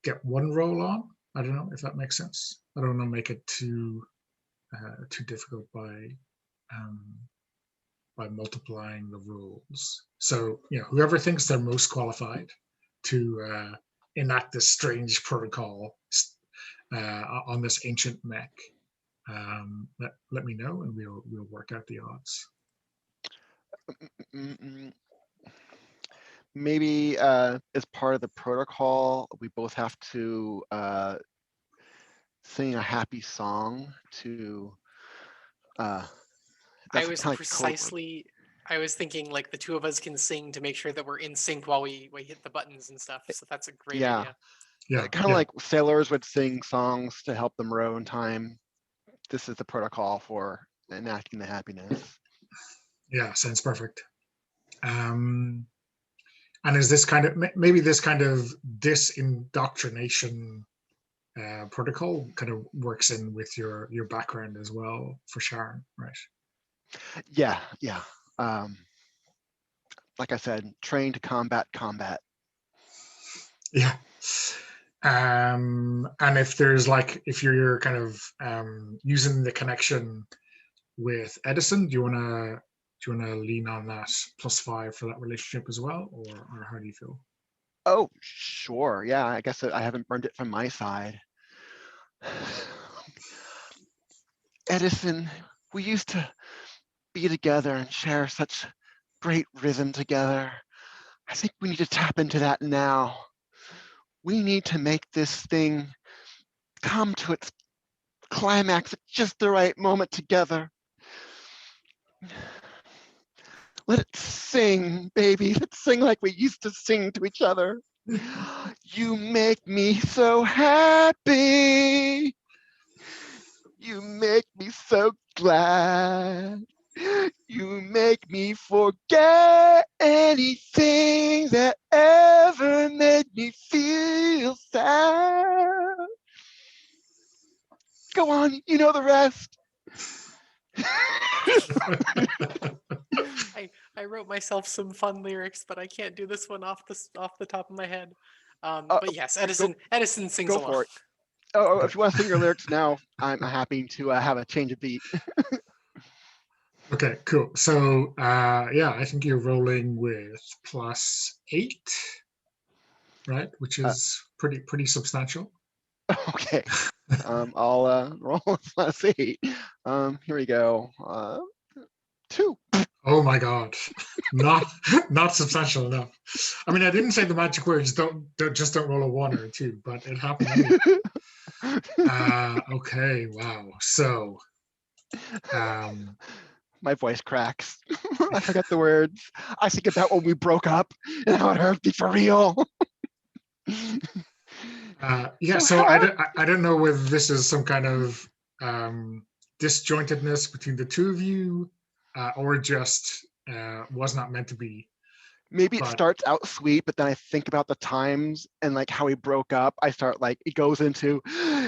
get one roll on. I don't know if that makes sense. I don't want to make it too difficult um, by multiplying the rolls. So whoever thinks they're most qualified to enact this strange protocol on this ancient mech, let me know and we'll work out the odds. Maybe as part of the protocol, we both have to sing a happy song to. I was precisely. I was thinking like the two of us can sing to make sure that we're in sync while we hit the buttons and stuff. So that's a great idea. Yeah, kind of like sailors would sing songs to help them row in time. This is the protocol for enacting the happiness. Yeah, sounds perfect. And is this kind of maybe this kind of disindoctrination protocol kind of works in with your background as well for Sharon, right? Yeah. Like I said, trained to combat. Yeah. And if there's like, if you're kind of using the connection with Edison, do you wanna lean on that +5 for that relationship as well, or how do you feel? Oh, sure. Yeah, I guess I haven't burned it from my side. Edison, we used to be together and share such great rhythm together. I think we need to tap into that now. We need to make this thing come to its climax at just the right moment together. Let it sing, baby. Let's sing like we used to sing to each other. You make me so happy. You make me so glad. You make me forget anything that ever made me feel sad. Go on, you know the rest. I wrote myself some fun lyrics, but I can't do this one off the top of my head. But yes, Edison sings Go along. for it. Oh, if you want to sing your lyrics now, I'm happy to have a change of beat. Okay, cool. So yeah, I think you're rolling with +8, right? Which is pretty substantial. Okay. I'll roll plus 8. Here we go. 2. Oh my god, not substantial enough. I mean, I didn't say the magic words. Don't roll a 1 or a 2, but it happened anyway. Okay, wow. So my voice cracks. I forget the words. I think about when we broke up and how it hurt me for real. Yeah, so I don't know whether this is some kind of disjointedness between the two of you, or just was not meant to be. Maybe it But starts out sweet, but then I think about the times and like how we broke up. I start like, it goes into,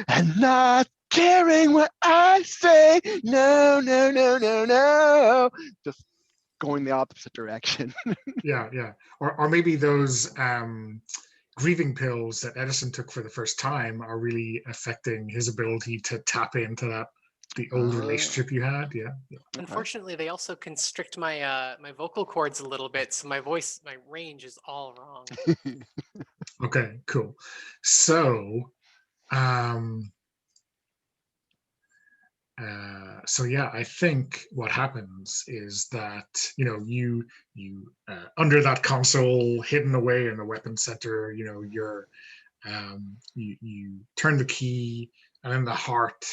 and not caring what I say. No, no, no, no, no. Just going the opposite direction. yeah, or maybe those grieving pills that Edison took for the first time are really affecting his ability to tap into the old relationship you had. Yeah. Unfortunately, they also constrict my my vocal cords a little bit, so my range is all wrong. Okay, cool. So so yeah, I think what happens is that you under that console hidden away in the weapon center, you turn the key, and in the heart,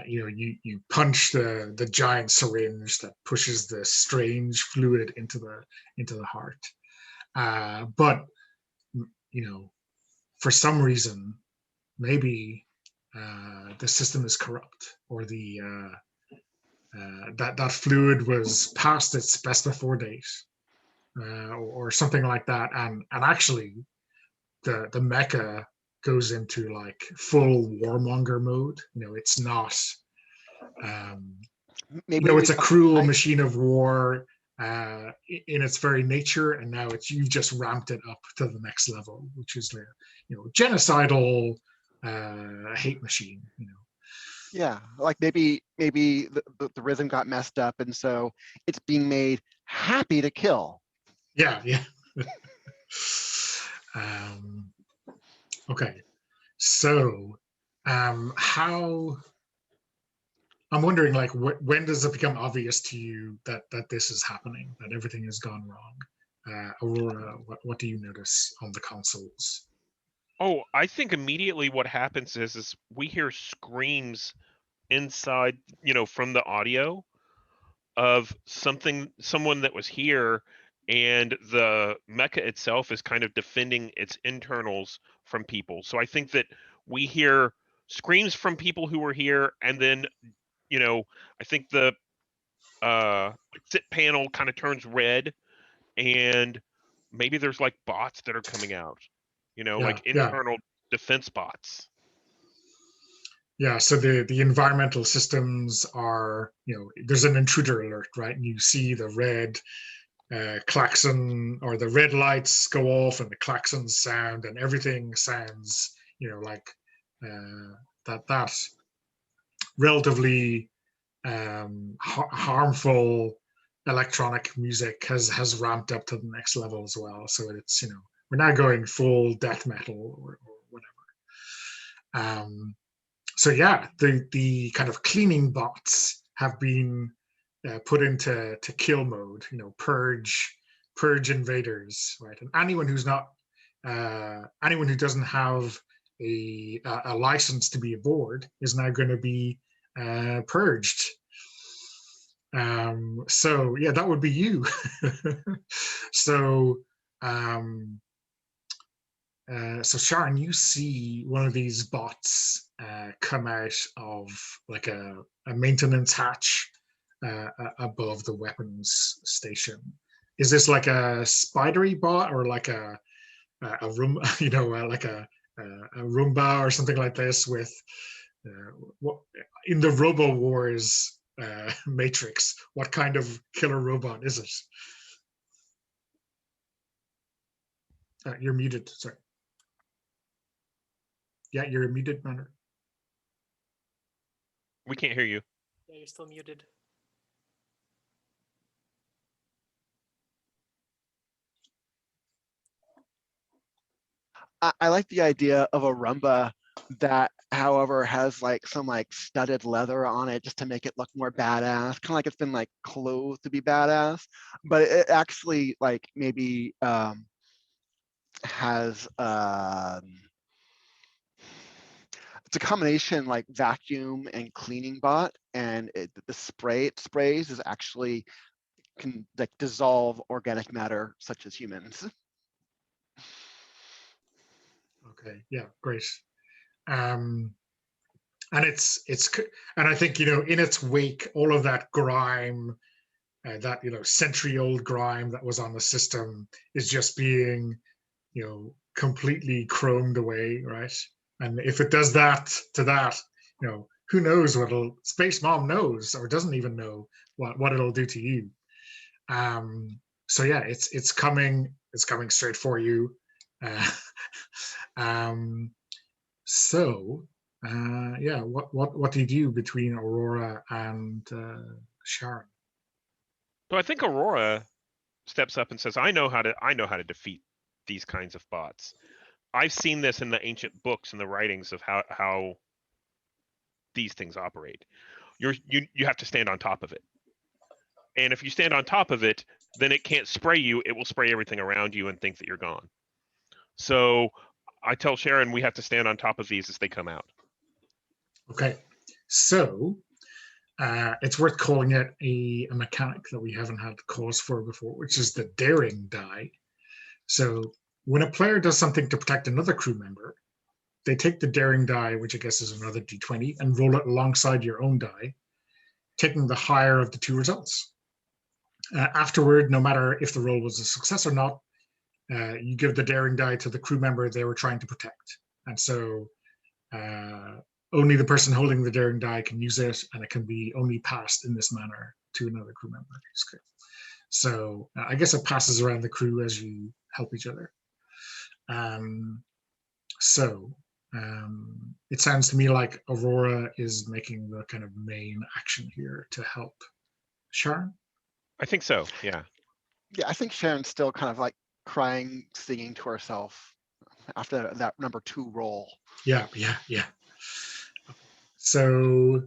you punch the giant syringe that pushes the strange fluid into the heart. But for some reason, maybe the system is corrupt, or that fluid was past its best before date, or something like that, and actually the mecha goes into like full warmonger mode. It's not. It's a cruel machine of war in its very nature, and now you've just ramped it up to the next level, which is the genocidal hate machine. Yeah, like maybe the rhythm got messed up, and so it's being made happy to kill. Yeah. Okay, so how? I'm wondering, like, when does it become obvious to you that this is happening, that everything has gone wrong? Aurora, what do you notice on the consoles? Oh, I think immediately what happens is we hear screams inside, from the audio of someone that was here, and the mecha itself is kind of defending its internals from people. So I think that we hear screams from people who were here, and then, I think the sit panel kind of turns red, and maybe there's like bots that are coming out, like internal defense bots. Yeah, so the environmental systems are, there's an intruder alert, right? And you see the red klaxon, or the red lights go off and the klaxons sound and everything sounds, like that relatively harmful electronic music has ramped up to the next level as well. So it's, we're now going full death metal or whatever. So yeah, the kind of cleaning bots have been put into kill mode. Purge invaders, right? And anyone who doesn't have a license to be aboard is now going to be purged. So yeah, that would be you. So so Sharon, you see one of these bots come out of like a maintenance hatch above the weapons station. Is this like a spidery bot or like a room, like a Roomba or something like this with what in the Robo Wars Matrix? What kind of killer robot is it? You're muted. Sorry. Yeah, you're muted, Manor. We can't hear you. Yeah, you're still muted. I like the idea of a Roomba that, however, has like some like studded leather on it just to make it look more badass, kind of like it's been like clothed to be badass, but it actually like maybe has it's a combination like vacuum and cleaning bot, and the spray it sprays is actually can like dissolve organic matter such as humans. Okay, yeah, great. And and I think, in its wake, all of that grime, that century-old grime that was on the system is just being completely chromed away, right? And if it does that to that, who knows Space Mom knows or doesn't even know what it'll do to you. So yeah, it's coming straight for you. So yeah, what do you do between Aurora and Sharon? So I think Aurora steps up and says, I know how to defeat these kinds of bots. I've seen this in the ancient books and the writings of how these things operate. You have to stand on top of it. And if you stand on top of it, then it can't spray you. It will spray everything around you and think that you're gone. So I tell Sharon we have to stand on top of these as they come out. Okay, so it's worth calling it a mechanic that we haven't had cause for before, which is the daring die. So when a player does something to protect another crew member, they take the daring die, which I guess is another d20, and roll it alongside your own die, taking the higher of the two results. Afterward, no matter if the roll was a success or not, you give the daring die to the crew member they were trying to protect. And so only the person holding the daring die can use it, and it can be only passed in this manner to another crew member. So I guess it passes around the crew as you help each other. So it sounds to me like Aurora is making the kind of main action here to help Sharon. I think so, yeah. Yeah, I think Sharon's still kind of like crying, singing to herself after that number 2 roll. Yeah. So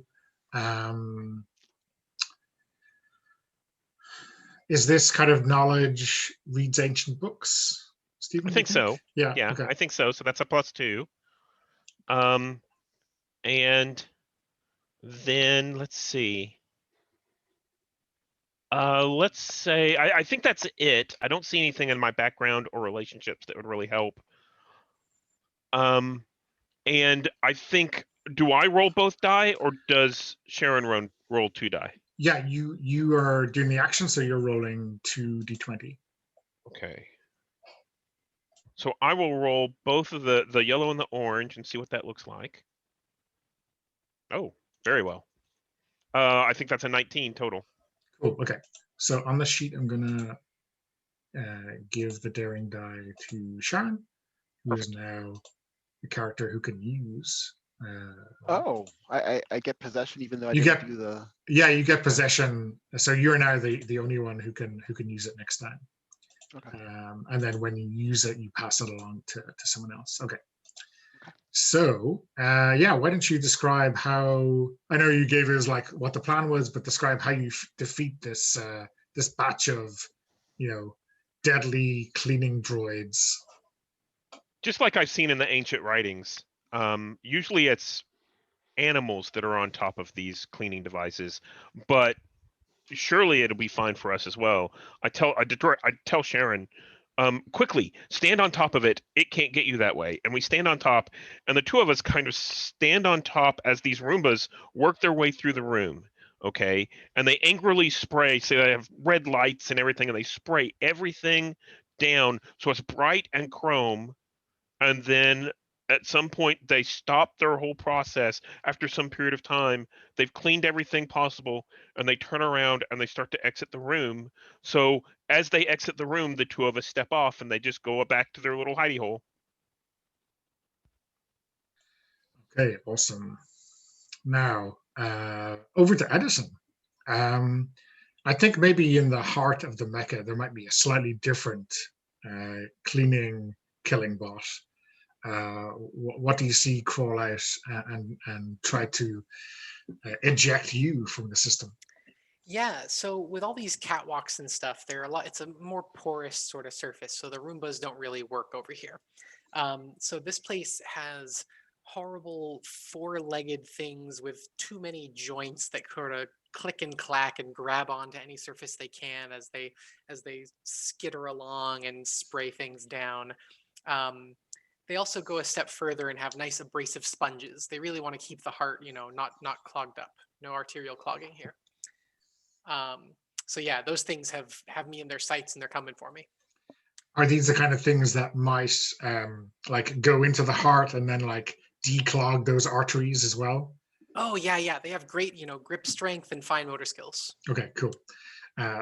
is this kind of knowledge reads ancient books, Stephen? I think so. Yeah. Okay. I think so. So that's a +2. And then let's see. Let's say I think that's it. I don't see anything in my background or relationships that would really help. And I think, do I roll both die, or does Sharon roll 2 die? Yeah, you are doing the action, so you're rolling 2d20. Okay. So I will roll both of the yellow and the orange and see what that looks like. Oh, very well. I think that's a 19 total. Cool. Okay. So on the sheet, I'm gonna give the daring die to Sharon, who is now the character who can use. Oh, I get possession even though I You didn't get- do the. Yeah, you get possession. So you're now the only one who can use it next time. Okay. And then when you use it, you pass it along to someone else. Okay. Okay. So yeah, why don't you describe how? I know you gave us like what the plan was, but describe how you defeat this this batch of, deadly cleaning droids. Just like I've seen in the ancient writings. Usually it's animals that are on top of these cleaning devices, but surely it'll be fine for us as well. I tell Sharon, quickly stand on top of it. It can't get you that way. And we stand on top, and the two of us kind of stand on top as these Roombas work their way through the room. Okay, and they angrily spray. So they have red lights and everything, and they spray everything down so it's bright and chrome. And then at some point they stop their whole process after some period of time. They've cleaned everything possible, and they turn around and they start to exit the room. So as they exit the room, the two of us step off and they just go back to their little hidey hole. Okay, awesome. Now over to Edison. I think maybe in the heart of the mecha there might be a slightly different cleaning killing bot. What do you see crawl out and try to eject you from the system? Yeah, so with all these catwalks and stuff, it's a more porous sort of surface, so the Roombas don't really work over here. So this place has horrible four-legged things with too many joints that sort of click and clack and grab onto any surface they can as they skitter along and spray things down. They also go a step further and have nice abrasive sponges. They really want to keep the heart, not clogged up. No arterial clogging here. So yeah, those things have me in their sights and they're coming for me. Are these the kind of things that might like go into the heart and then like declog those arteries as well? Oh yeah, they have great, grip strength and fine motor skills. Okay, cool.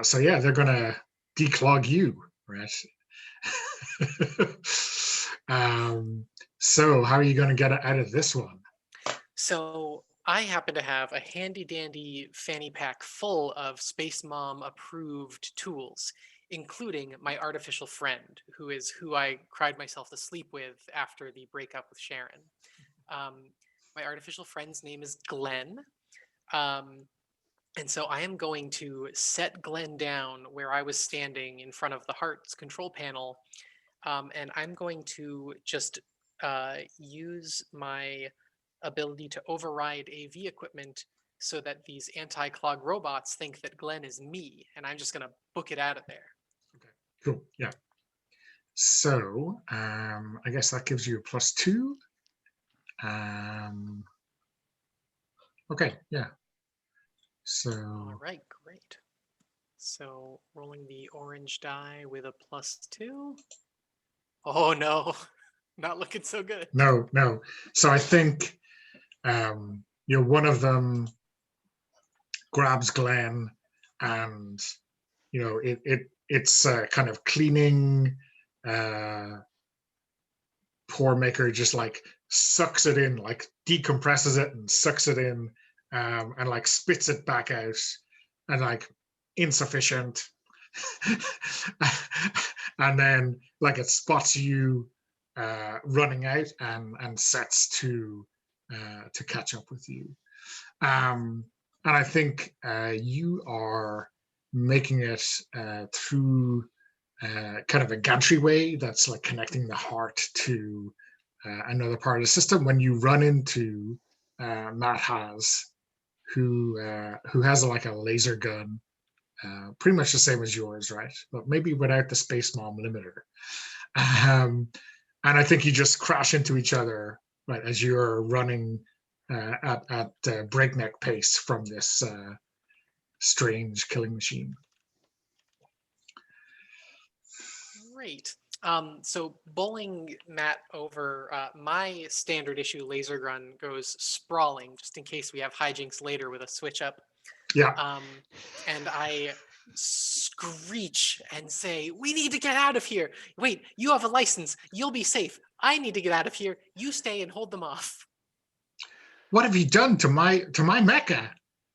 So yeah, they're gonna declog you, right? So how are you gonna get out of this one? So I happen to have a handy dandy fanny pack full of Space Mom approved tools, including my artificial friend, who I cried myself to sleep with after the breakup with Sharon. My artificial friend's name is Glenn. And so I am going to set Glenn down where I was standing in front of the heart's control panel. And I'm going to just use my ability to override AV equipment so that these anti-clog robots think that Glenn is me, and I'm just going to book it out of there. Okay, cool. Yeah. So I guess that gives you a +2. Okay, yeah. So All right, great. So rolling the orange die with a +2. Oh no, not looking so good. no. So I think one of them grabs Glenn, and it's kind of cleaning pore maker just like sucks it in, like decompresses it and sucks it in, and like spits it back out, and like insufficient. And then like it spots you running out and sets to catch up with you. And I think you are making it through kind of a gantry way that's like connecting the heart to another part of the system. When you run into Matt who has like a laser gun, pretty much the same as yours, right? But maybe without the Space Mom limiter. And I think you just crash into each other, right, as you're running at breakneck pace from this strange killing machine. Great. So bowling Matt over, my standard issue laser gun goes sprawling, just in case we have hijinks later with a switch up. Yeah. And I screech and say, "We need to get out of here. Wait, you have a license. You'll be safe. I need to get out of here. You stay and hold them off." What have you done to my mecha?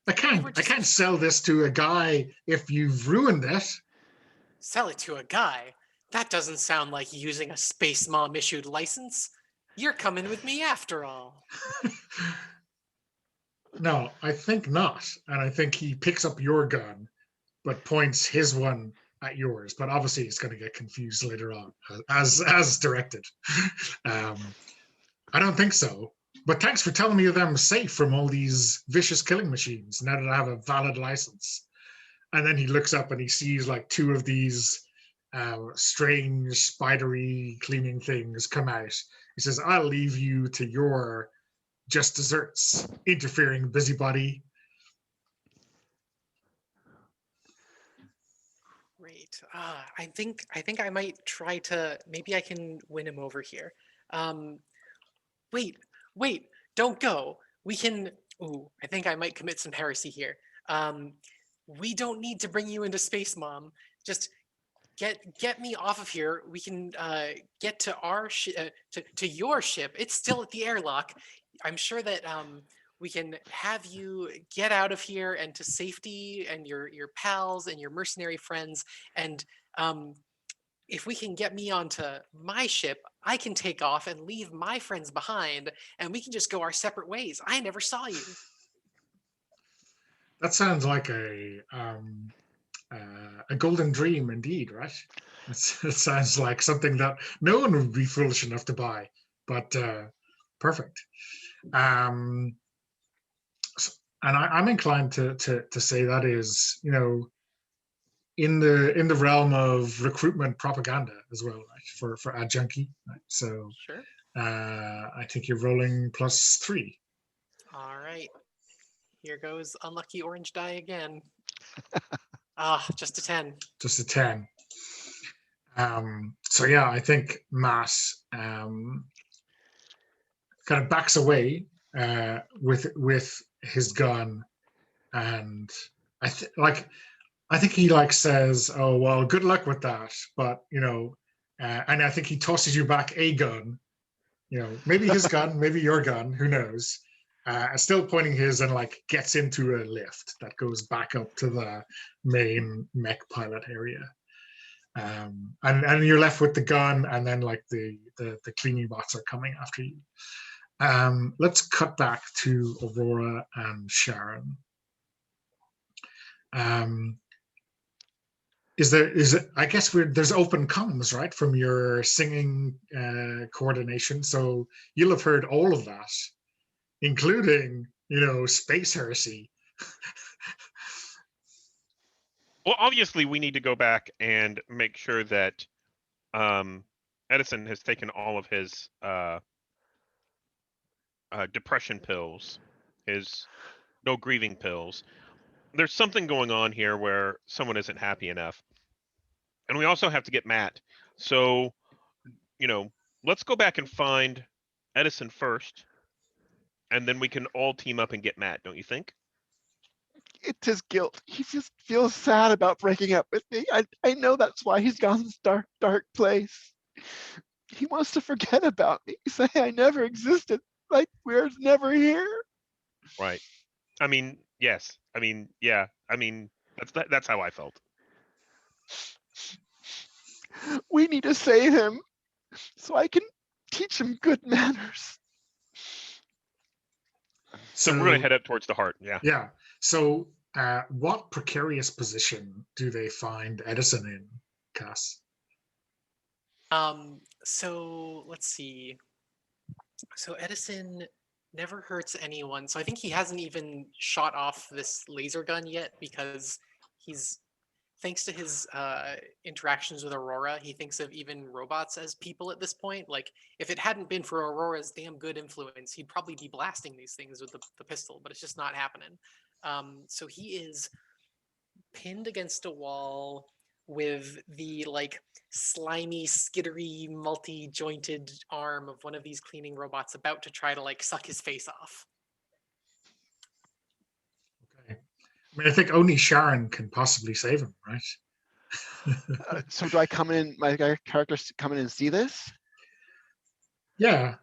I were can't just- sell this to a guy if you've ruined it. Sell it to a guy? That doesn't sound like using a Space Mom issued license. You're coming with me after all. No, I think not. And I think he picks up your gun, but points his one at yours. But obviously, it's going to get confused later on, as directed. I don't think so. But thanks for telling me that I'm safe from all these vicious killing machines now that I have a valid license. And then he looks up and he sees like two of these strange spidery cleaning things come out. He says, "I'll leave you to your just desserts, interfering busybody." Great. I think I might try to. Maybe I can win him over here. Um, wait, don't go. We can. Ooh, I think I might commit some heresy here. Um, we don't need to bring you into Space Mom. Just get me off of here. We can get to our to your ship. It's still at the airlock. I'm sure that we can have you get out of here and to safety and your pals and your mercenary friends. And if we can get me onto my ship, I can take off and leave my friends behind, and we can just go our separate ways. I never saw you. That sounds like a golden dream indeed, right? It sounds like something that no one would be foolish enough to buy, but perfect. And I'm inclined to say that is, in the realm of recruitment propaganda as well, right? For adjunky, right? So Sure. I think you're rolling +3. All right. Here goes unlucky orange die again. Just a 10. Just a 10. So yeah, I think Matt kind of backs away with his gun, and I think he like says, "Oh well, good luck with that," but and I think he tosses you back a gun, maybe his gun, maybe your gun, who knows? Still pointing his, and like gets into a lift that goes back up to the main mech pilot area. And you're left with the gun, and then like the cleaning bots are coming after you. Let's cut back to Aurora and Sharon. Is it? I guess there's open comms, right, from your singing coordination. So you'll have heard all of that, including space heresy. Well, obviously, we need to go back and make sure that Edison has taken all of his depression pills, his no grieving pills. There's something going on here where someone isn't happy enough. And we also have to get Matt. So, let's go back and find Edison first, and then we can all team up and get Matt, don't you think? It's his guilt. He just feels sad about breaking up with me. I know that's why he's gone this dark place. He wants to forget about me, say I never existed, like we're never here. Right. I mean, yes. I mean, yeah. I mean, that's how I felt. We need to save him so I can teach him good manners. So we're gonna head up towards the heart. Yeah. Yeah. So what precarious position do they find Edison in, Cass? So let's see. So Edison never hurts anyone. So I think he hasn't even shot off this laser gun yet because he's, thanks to his interactions with Aurora, he thinks of even robots as people at this point. Like, if it hadn't been for Aurora's damn good influence, he'd probably be blasting these things with the pistol, but it's just not happening. So he is pinned against a wall with the like slimy, skittery, multi-jointed arm of one of these cleaning robots about to try to like suck his face off. Okay. mean, I think only Sharon can possibly save him, right? So do I come in, my character come in and see this? Yeah.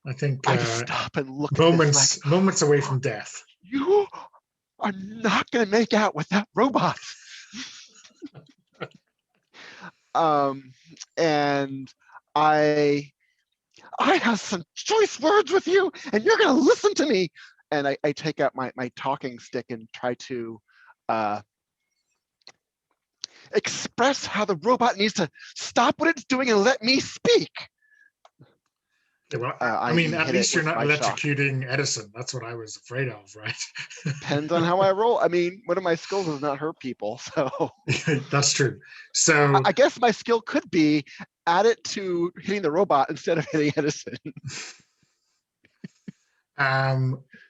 I think I just stop and look at this like, moments away from death. you are not going to make out with that robot. And I have some choice words with you, and you're going to listen to me. And I take out my talking stick and try to express how the robot needs to stop what it's doing and let me speak. Yeah, well, I mean, hit at it least you're with not my shock. electrocuting Edison. That's what I was afraid of, right? Depends on how I roll. I mean, one of my skills is not hurt people, so That's true. So I guess my skill could be add it to hitting the robot instead of hitting Edison.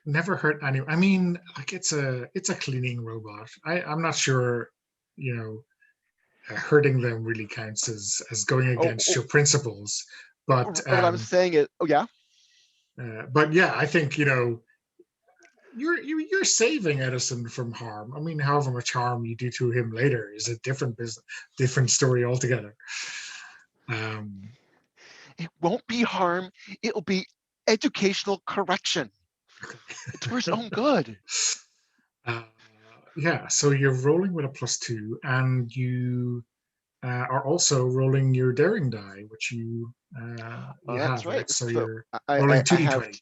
never hurt anyone. I mean, like it's a cleaning robot. I'm not sure, hurting them really counts as going against your principles. But what I'm saying is, yeah. But yeah, I think you're saving Edison from harm. I mean, however much harm you do to him later is a different story altogether. It won't be harm. It'll be educational correction. It's for his own good. Yeah, so you're rolling with a +2, and you are also rolling your daring die, which you That's have, right. So So you're I rolling have 2d20.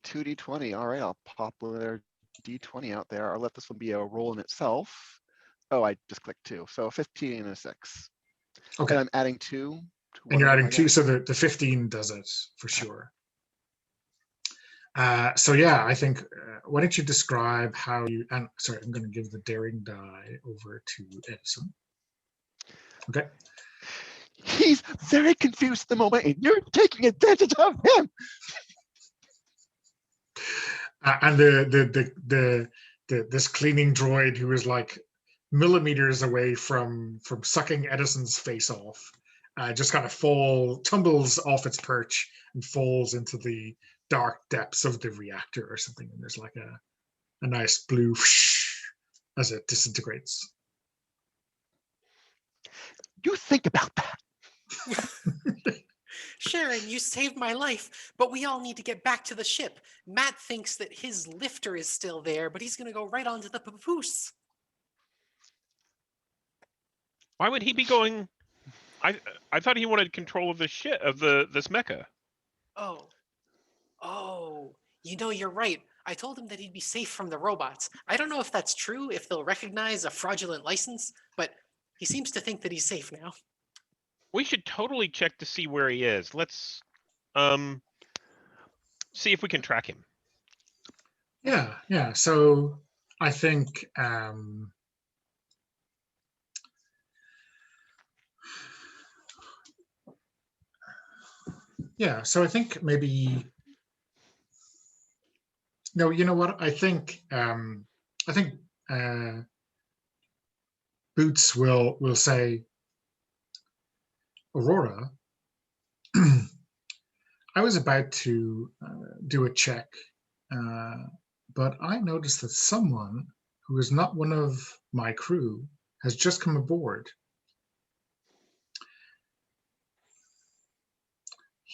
2d20. All right, I'll pop another d20 out there. I'll let this one be a roll in itself. Oh, I just clicked 2. So 15 and a 6. Okay. And I'm adding 2. And you're adding 2, so the 15 does it for sure. So yeah, I think, why don't you describe how you, and sorry, I'm going to give the daring die over to Edison. Okay. He's very confused at the moment, and you're taking advantage of him. And this cleaning droid who is like millimeters away from sucking Edison's face off, just kind of tumbles off its perch and falls into the dark depths of the reactor or something. And there's like a nice blue whoosh as it disintegrates. You think about that. Sharon, you saved my life, but we all need to get back to the ship. Matt thinks that his lifter is still there, but he's going to go right onto the papoose. Why would he be going? I thought he wanted control of the ship of this mecha. Oh, you're right. I told him that he'd be safe from the robots. I don't know if that's true, if they'll recognize a fraudulent license, but he seems to think that he's safe now. We should totally check to see where he is. Let's see if we can track him. Yeah. So I think so I think maybe no, you know what? I think Boots will say, Aurora, I was about to do a check, but I noticed that someone who is not one of my crew has just come aboard.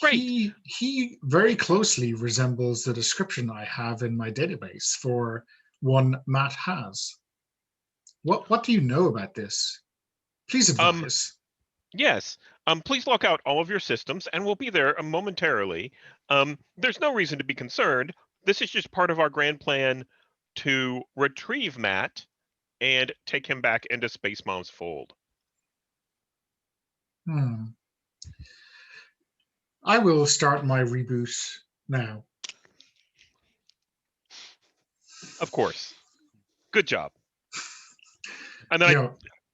Great. He very closely resembles the description I have in my database for one Matt has. What do you know about this? Please advise. Yes. Please lock out all of your systems, and we'll be there momentarily. There's no reason to be concerned. This is just part of our grand plan to retrieve Matt and take him back into Space Mom's fold. I will start my reboot now. Of course. Good job. And then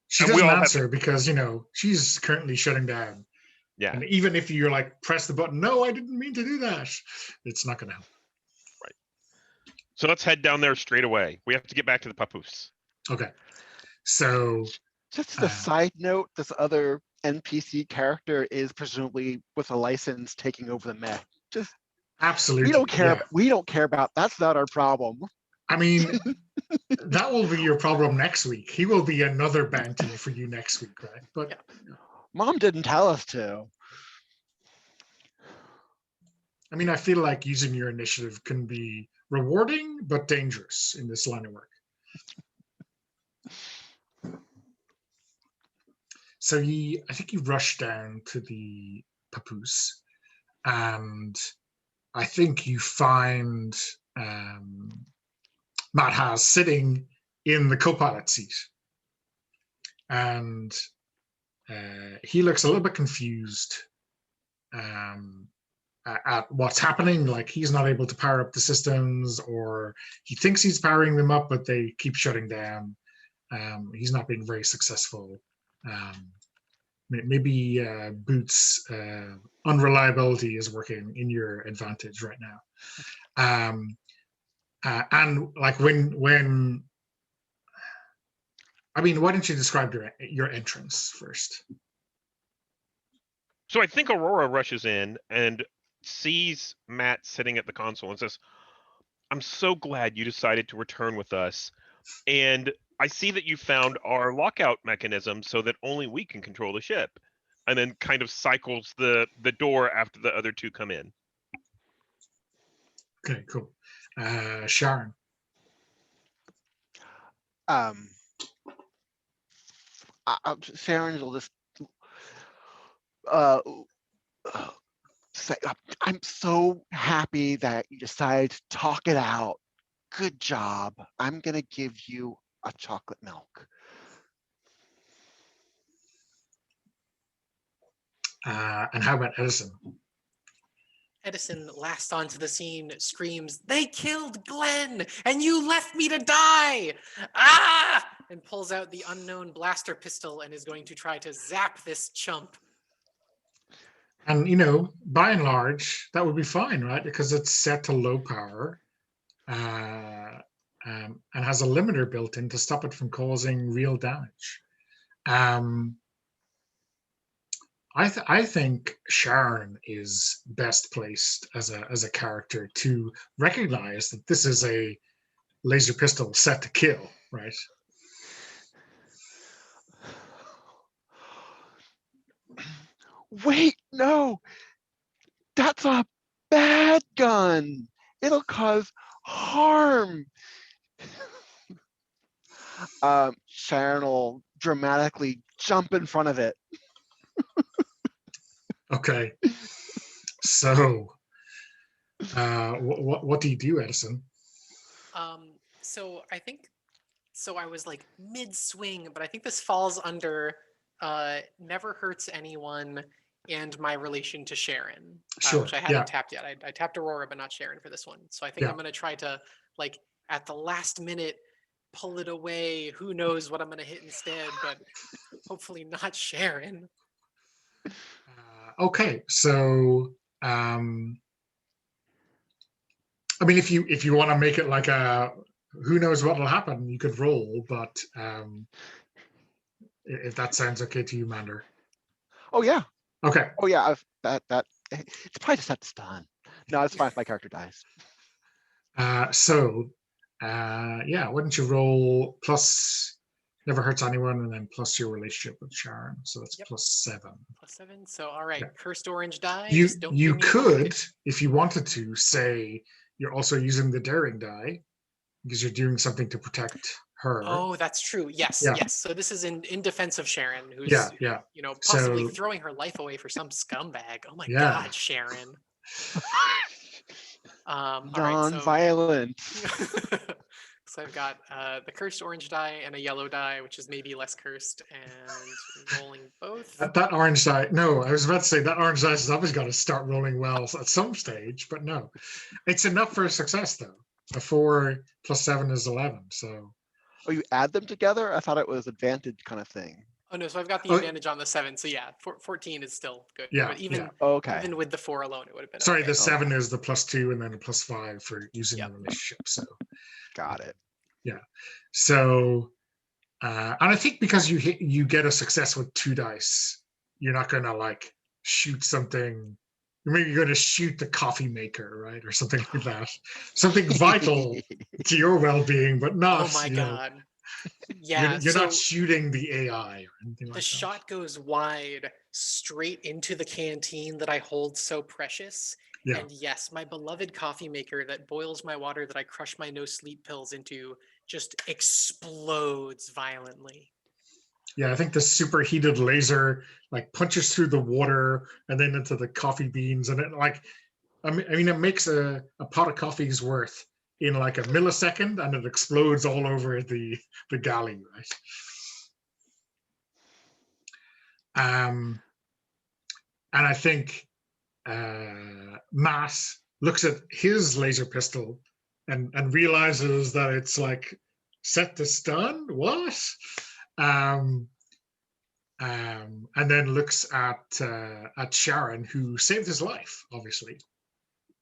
she doesn't answer because she's currently shutting down. Yeah. And even if you're like press the button, no, I didn't mean to do that, it's not going to help. Right. So let's head down there straight away. We have to get back to the papoose. Okay. So just as a side note, this other NPC character is presumably with a license taking over the mech. Just absolutely. We don't care about that's not our problem. I mean, that will be your problem next week. He will be another bounty for you next week, right? But Yeah. Mom didn't tell us to. I mean, I feel like using your initiative can be rewarding but dangerous in this line of work. So I think you rush down to the papoose, and I think you find Matt Haas sitting in the co-pilot seat, and he looks a little bit confused at what's happening. Like he's not able to power up the systems, or he thinks he's powering them up, but they keep shutting down. He's not being very successful. Maybe Boots' unreliability is working in your advantage right now. And like when I mean, why don't you describe your entrance first? So I think Aurora rushes in and sees Matt sitting at the console and says, "I'm so glad you decided to return with us. And I see that you found our lockout mechanism so that only we can control the ship." And then kind of cycles the door after the other two come in. Okay, cool. Sharon. Sharon will just say, "I'm so happy that you decided to talk it out. Good job. I'm gonna give you a chocolate milk." And how about Edison? Edison, last onto the scene, screams, "They killed Glenn, and you left me to die! Ah!" And pulls out the unknown blaster pistol and is going to try to zap this chump. And, by and large, that would be fine, right? Because it's set to low power and has a limiter built in to stop it from causing real damage. I think Sharon is best placed as a character to recognize that this is a laser pistol set to kill, right? Wait, no, that's a bad gun. It'll cause harm. Sharon will dramatically jump in front of it. Okay. So, what do you do, Edison? So I was like mid-swing, but I think this falls under never hurts anyone and my relation to Sharon, Sure. which I hadn't tapped yet. I tapped Aurora, but not Sharon for this one. So I think I'm going to try to, like, at the last minute, pull it away. Who knows what I'm going to hit instead, but hopefully not Sharon. Okay, so I mean, if you want to make it like a who knows what will happen, you could roll, but if that sounds okay to you, Mander. Oh yeah. Okay. Oh yeah. That it's probably just that's done. No, it's fine if my character dies. Yeah, why don't you roll plus never hurts anyone, and then plus your relationship with Sharon, so that's +7. +7. So all right, cursed orange die. You could, if you wanted to, say you're also using the daring die because you're doing something to protect her. Oh, that's true. Yes, yes. So this is in defense of Sharon, who's possibly throwing her life away for some scumbag. Oh my God, Sharon. Non-violent. So I've got the cursed orange die and a yellow die, which is maybe less cursed, and rolling both. That orange die, no, I was about to say that orange die has always got to start rolling well at some stage, but no. It's enough for a success, though. A 4 + 7 is 11, so. Oh, you add them together? I thought it was advantage kind of thing. Oh no, so I've got the advantage on the 7, so yeah, 14 is still good. Yeah, but even with the 4 alone, it would have been. Sorry, the 7 is the +2 and then a +5 for using the relationship. So, got it. Yeah, so, and I think because you get a success with 2 dice, you're not gonna like shoot something maybe you're going to shoot the coffee maker, right, or something like that. Something vital to your well-being, but not. Oh my god. You're, Yeah, you're not so shooting the AI or anything the like that. shot goes wide straight into the canteen that I hold so precious. Yeah. And yes, my beloved coffee maker that boils my water that I crush my no sleep pills into just explodes violently. Yeah, I think the superheated laser like punches through the water and then into the coffee beans, and it like, I mean, it makes a pot of coffee's worth in like a millisecond, and it explodes all over the galley, right? And I think Matt looks at his laser pistol and realizes that it's like set to stun. What? Um, and then looks at Sharon, who saved his life, obviously.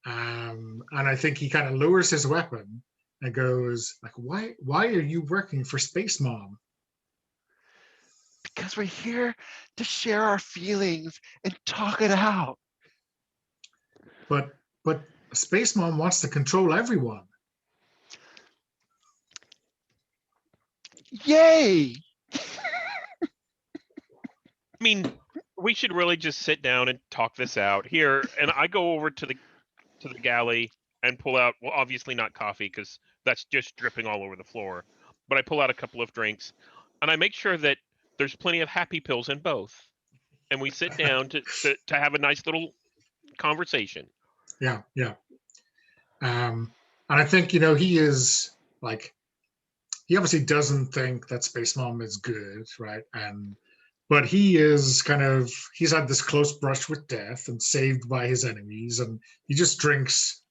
And I think he kind of lowers his weapon and goes like, "Why are you working for Space Mom?" Because we're here to share our feelings and talk it out. But Space Mom wants to control everyone. Yay! I mean, we should really just sit down and talk this out here. And I go over to the galley and pull out, well, obviously not coffee because that's just dripping all over the floor. But I pull out a couple of drinks, and I make sure that there's plenty of happy pills in both. And we sit down to have a nice little conversation. Yeah. And I think, he is like, he obviously doesn't think that Space Mom is good, right? But he is he's had this close brush with death and saved by his enemies, and he just drinks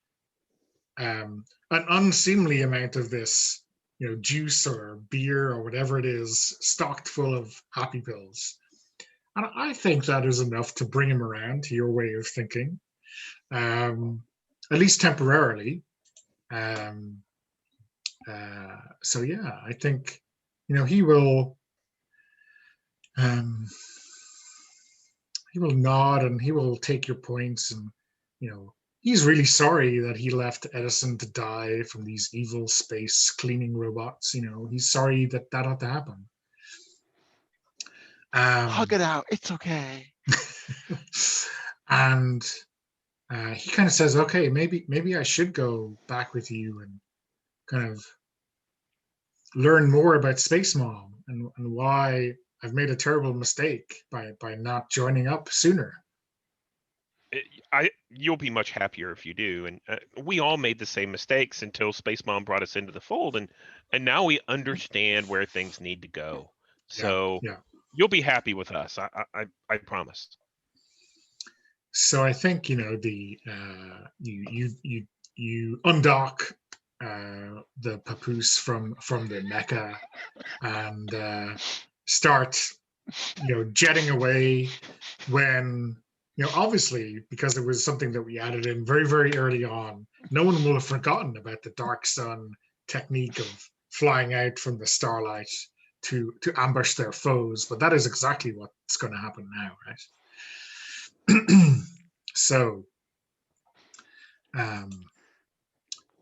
an unseemly amount of this, juice or beer or whatever it is, stocked full of happy pills. And I think that is enough to bring him around to your way of thinking, at least temporarily. So yeah, I think, he will nod and he will take your points, and he's really sorry that he left Edison to die from these evil space cleaning robots. He's sorry that had to happen. Hug it out. It's okay. And he kind of says, "Okay, maybe I should go back with you and kind of learn more about Space Mom and why I've made a terrible mistake by not joining up sooner." You'll be much happier if you do. And we all made the same mistakes until Space Mom brought us into the fold, and now we understand where things need to go. So yeah. You'll be happy with us. I promise. So I think you undock the papoose from the mecha and start jetting away when obviously, because it was something that we added in very, very early on, no one will have forgotten about the dark sun technique of flying out from the starlight to ambush their foes. But that is exactly what's going to happen now, right? So and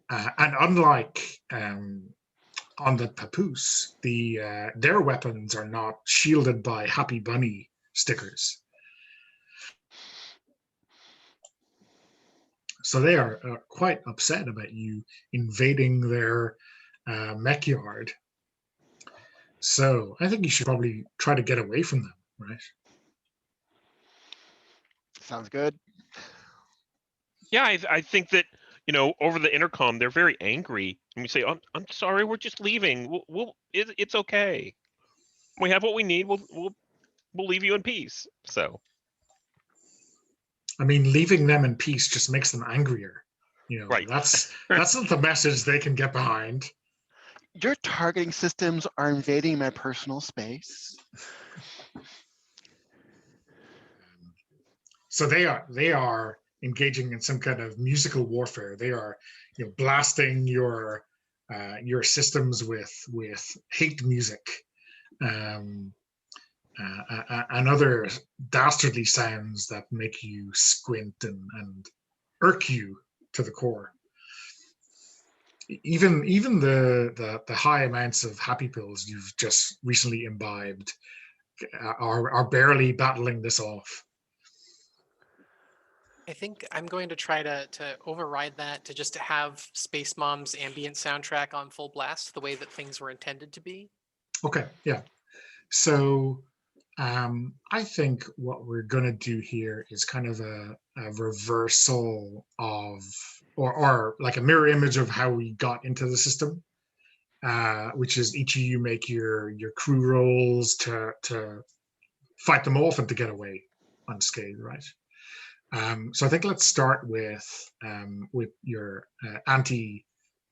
unlike on the papoose, their weapons are not shielded by Happy Bunny stickers. So they are quite upset about you invading their mech yard. So I think you should probably try to get away from them, right? Sounds good. Yeah, I think that over the intercom they're very angry, and we say, "I'm sorry, we're just leaving. It's okay. We have what we need. We'll leave you in peace." So. I mean, leaving them in peace just makes them angrier. Right. That's not the message they can get behind. Your targeting systems are invading my personal space. So they are engaging in some kind of musical warfare. They are blasting your systems with hate music. and other dastardly sounds that make you squint and irk you to the core. Even the high amounts of happy pills you've just recently imbibed are barely battling this off. I think I'm going to try to override that to just have Space Mom's ambient soundtrack on full blast, the way that things were intended to be. Okay, yeah. So I think what we're going to do here is kind of a reversal of, or like a mirror image of how we got into the system, which is each of you make your crew rolls to fight them off and to get away unscathed, right? So I think let's start with your anti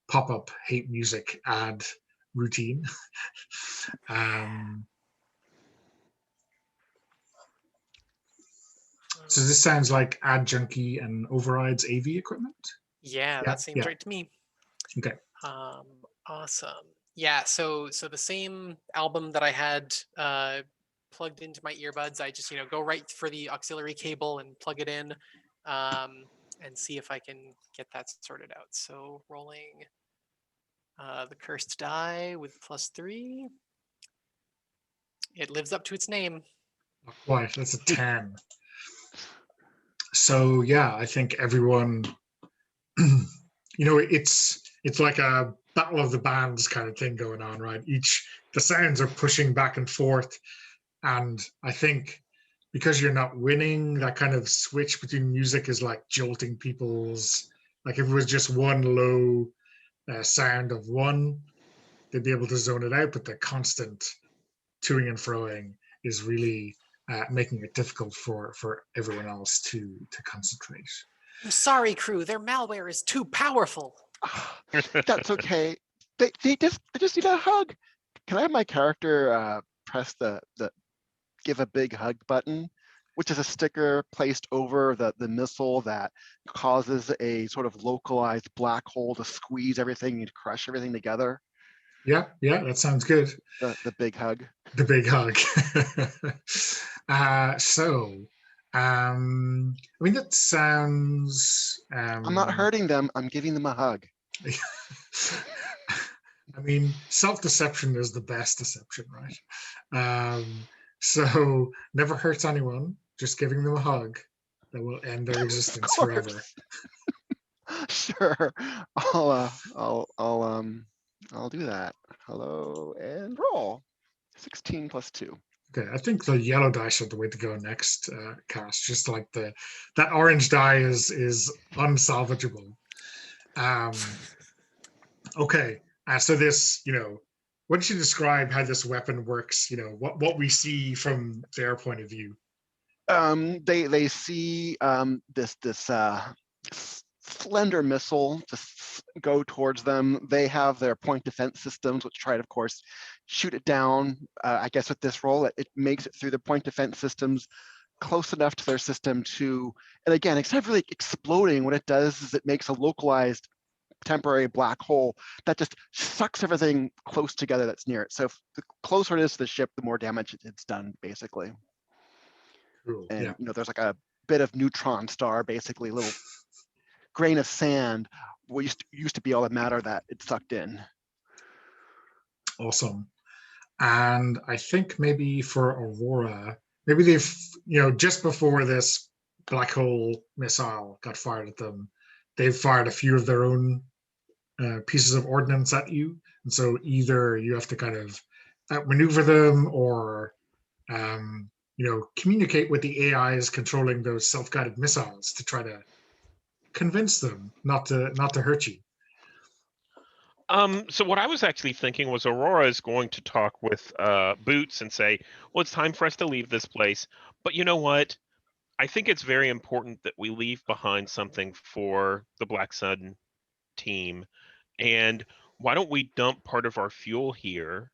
pop-up hate music ad routine. So this sounds like Ad Junkie and Override's AV equipment. Yeah, that seems right to me. Okay. Awesome. Yeah, so the same album that I had plugged into my earbuds, I just go right for the auxiliary cable and plug it in, and see if I can get that sorted out. So rolling the cursed die with +3. It lives up to its name. Not quite. That's a 10. So yeah, I think everyone, it's like a battle of the bands kind of thing going on, right? The sounds are pushing back and forth, and I think because you're not winning, that kind of switch between music is like jolting people's. Like if it was just one low sound of one, they'd be able to zone it out, but the constant toing and froing is really making it difficult for everyone else to concentrate. I'm sorry, crew. Their malware is too powerful. That's okay. They just need a hug. Can I have my character press the give a big hug button, which is a sticker placed over the missile that causes a sort of localized black hole to squeeze everything and crush everything together? Yeah, that sounds good. The big hug. The big hug. I mean, that sounds. I'm not hurting them. I'm giving them a hug. I mean, self-deception is the best deception, right? So never hurts anyone. Just giving them a hug that will end their existence forever. Sure. I'll do that. Hello and roll. 16 + 2. Okay, I think the yellow dice are the way to go next, Cass. Just like that orange die is unsalvageable. Okay, so this, why don't you describe how this weapon works? What we see from their point of view. They see this slender missile just go towards them. They have their point defense systems, which try to, of course, shoot it down. I guess with this roll, it makes it through the point defense systems close enough to their system to, and again, instead of really exploding, what it does is it makes a localized temporary black hole that just sucks everything close together that's near it. So if the closer it is to the ship, the more damage it's done, basically. Cool. And there's like a bit of neutron star, basically a little grain of sand used to be all the matter that it sucked in. Awesome. And I think maybe for Aurora, maybe they've, just before this black hole missile got fired at them, they've fired a few of their own pieces of ordnance at you. And so either you have to kind of outmaneuver them or, communicate with the AIs controlling those self-guided missiles to try to convince them not to hurt you. So what I was actually thinking was Aurora is going to talk with Boots and say, well, it's time for us to leave this place. But you know what? I think it's very important that we leave behind something for the Black Sun team. And why don't we dump part of our fuel here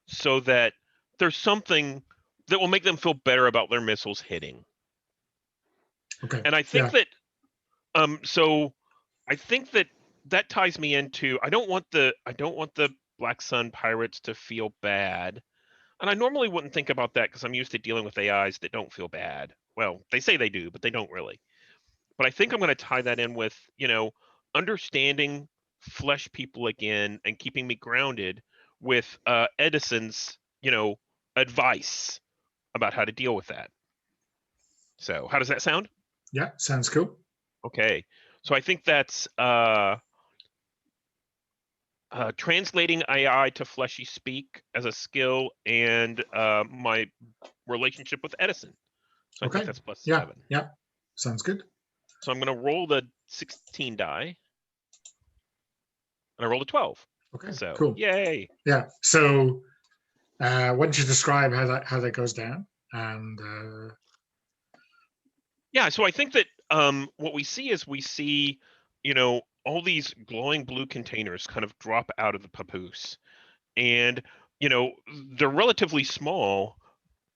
so that there's something that will make them feel better about their missiles hitting. Okay. And I think that so I think that ties me into I don't want the Black Sun pirates to feel bad, And I normally wouldn't think about that because I'm used to dealing with AIs that don't feel bad. Well, they say they do, but they don't really. But I think I'm going to tie that in with, understanding flesh people again and keeping me grounded with Edison's, advice about how to deal with that. So how does that sound? Yeah, sounds cool. Okay. So I think that's translating AI to fleshy speak as a skill and my relationship with Edison. So I think Okay. that's plus Yeah, 7. yeah, sounds good. So I'm going to roll the 16 die. And I rolled a 12. Okay, So cool. yay. Yeah. So why don't you describe how that goes down? And Yeah, so I think that what we see is all these glowing blue containers kind of drop out of the papoose. And, they're relatively small,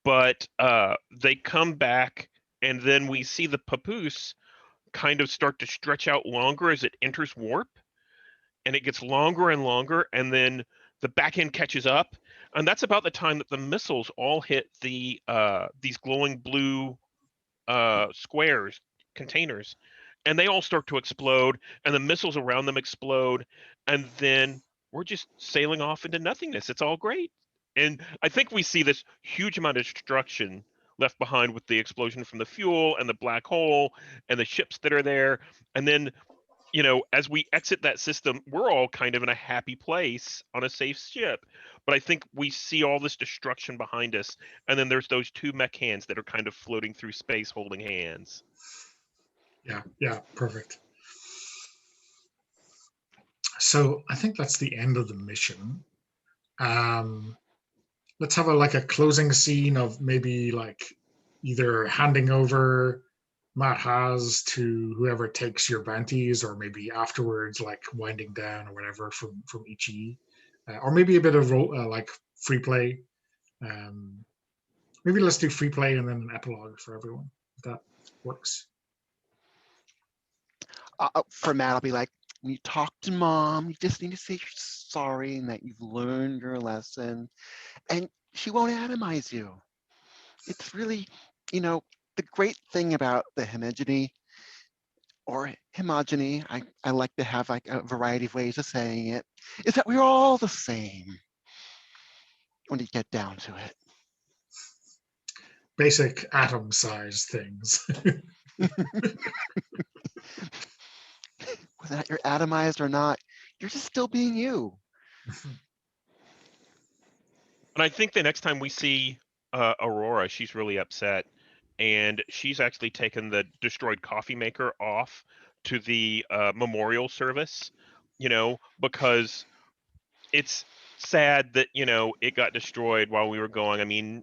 but they come back, and then we see the papoose kind of start to stretch out longer as it enters warp, and it gets longer and longer, and then the back end catches up, and that's about the time that the missiles all hit these glowing blue squares containers, and they all start to explode, and the missiles around them explode, and then we're just sailing off into nothingness. It's all great. And I think we see this huge amount of destruction left behind with the explosion from the fuel and the black hole and the ships that are there. And then, as we exit that system, we're all kind of in a happy place on a safe ship. But I think we see all this destruction behind us. And then there's those two mech hands that are kind of floating through space holding hands. yeah, perfect. So I think that's the end of the mission. Let's have a closing scene of maybe like either handing over Matt has to whoever takes your bounties, or maybe afterwards like winding down or whatever from Ichi, or maybe a bit of like free play. Maybe let's do free play and then an epilogue for everyone, if that works. For Matt, I'll be like, when you talk to mom, you just need to say you're sorry and that you've learned your lesson, and she won't atomize you. It's really, the great thing about the homogeny or homogeny, I like to have like a variety of ways of saying it, is that we're all the same when you get down to it. Basic atom size things. Whether you're atomized or not, you're just still being you. And I think the next time we see Aurora, she's really upset. And she's actually taken the destroyed coffee maker off to the memorial service, because it's sad that, it got destroyed while we were going. I mean,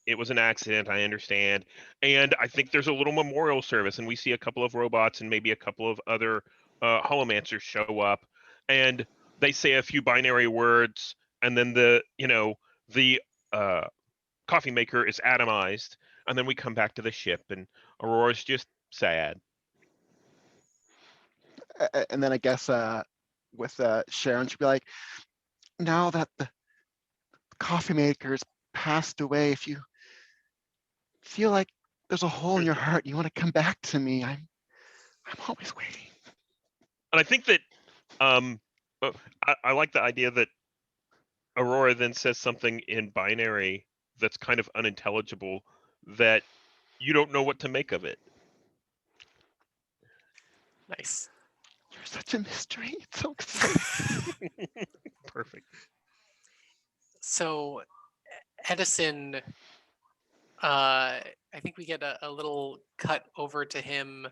it was an accident, I understand. And I think there's a little memorial service, and we see a couple of robots and maybe a couple of other holomancers show up, and they say a few binary words, and then the uh, coffee maker is atomized, and then we come back to the ship, and Aurora's just sad. And then I guess with Sharon, she'd be like, now that the coffee maker's passed away, if you feel like there's a hole in your heart, you want to come back to me, I'm always waiting. And I think that I like the idea that Aurora then says something in binary that's kind of unintelligible, that you don't know what to make of it. Nice. You're such a mystery. It's so exciting. Perfect. So Edison, I think we get a little cut over to him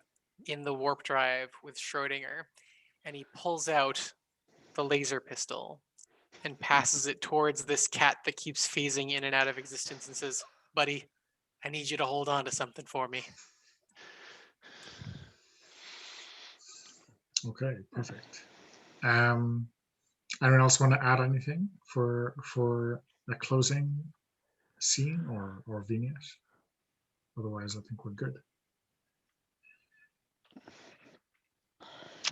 in the warp drive with Schrodinger, and he pulls out the laser pistol and passes it towards this cat that keeps phasing in and out of existence and says, "Buddy, I need you to hold on to something for me." Okay, perfect. Anyone else want to add anything for a closing scene or vignette? Otherwise, I think we're good.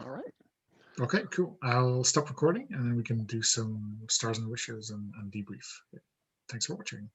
All right. Okay, cool. I'll stop recording and then we can do some stars and wishes and debrief. Thanks for watching.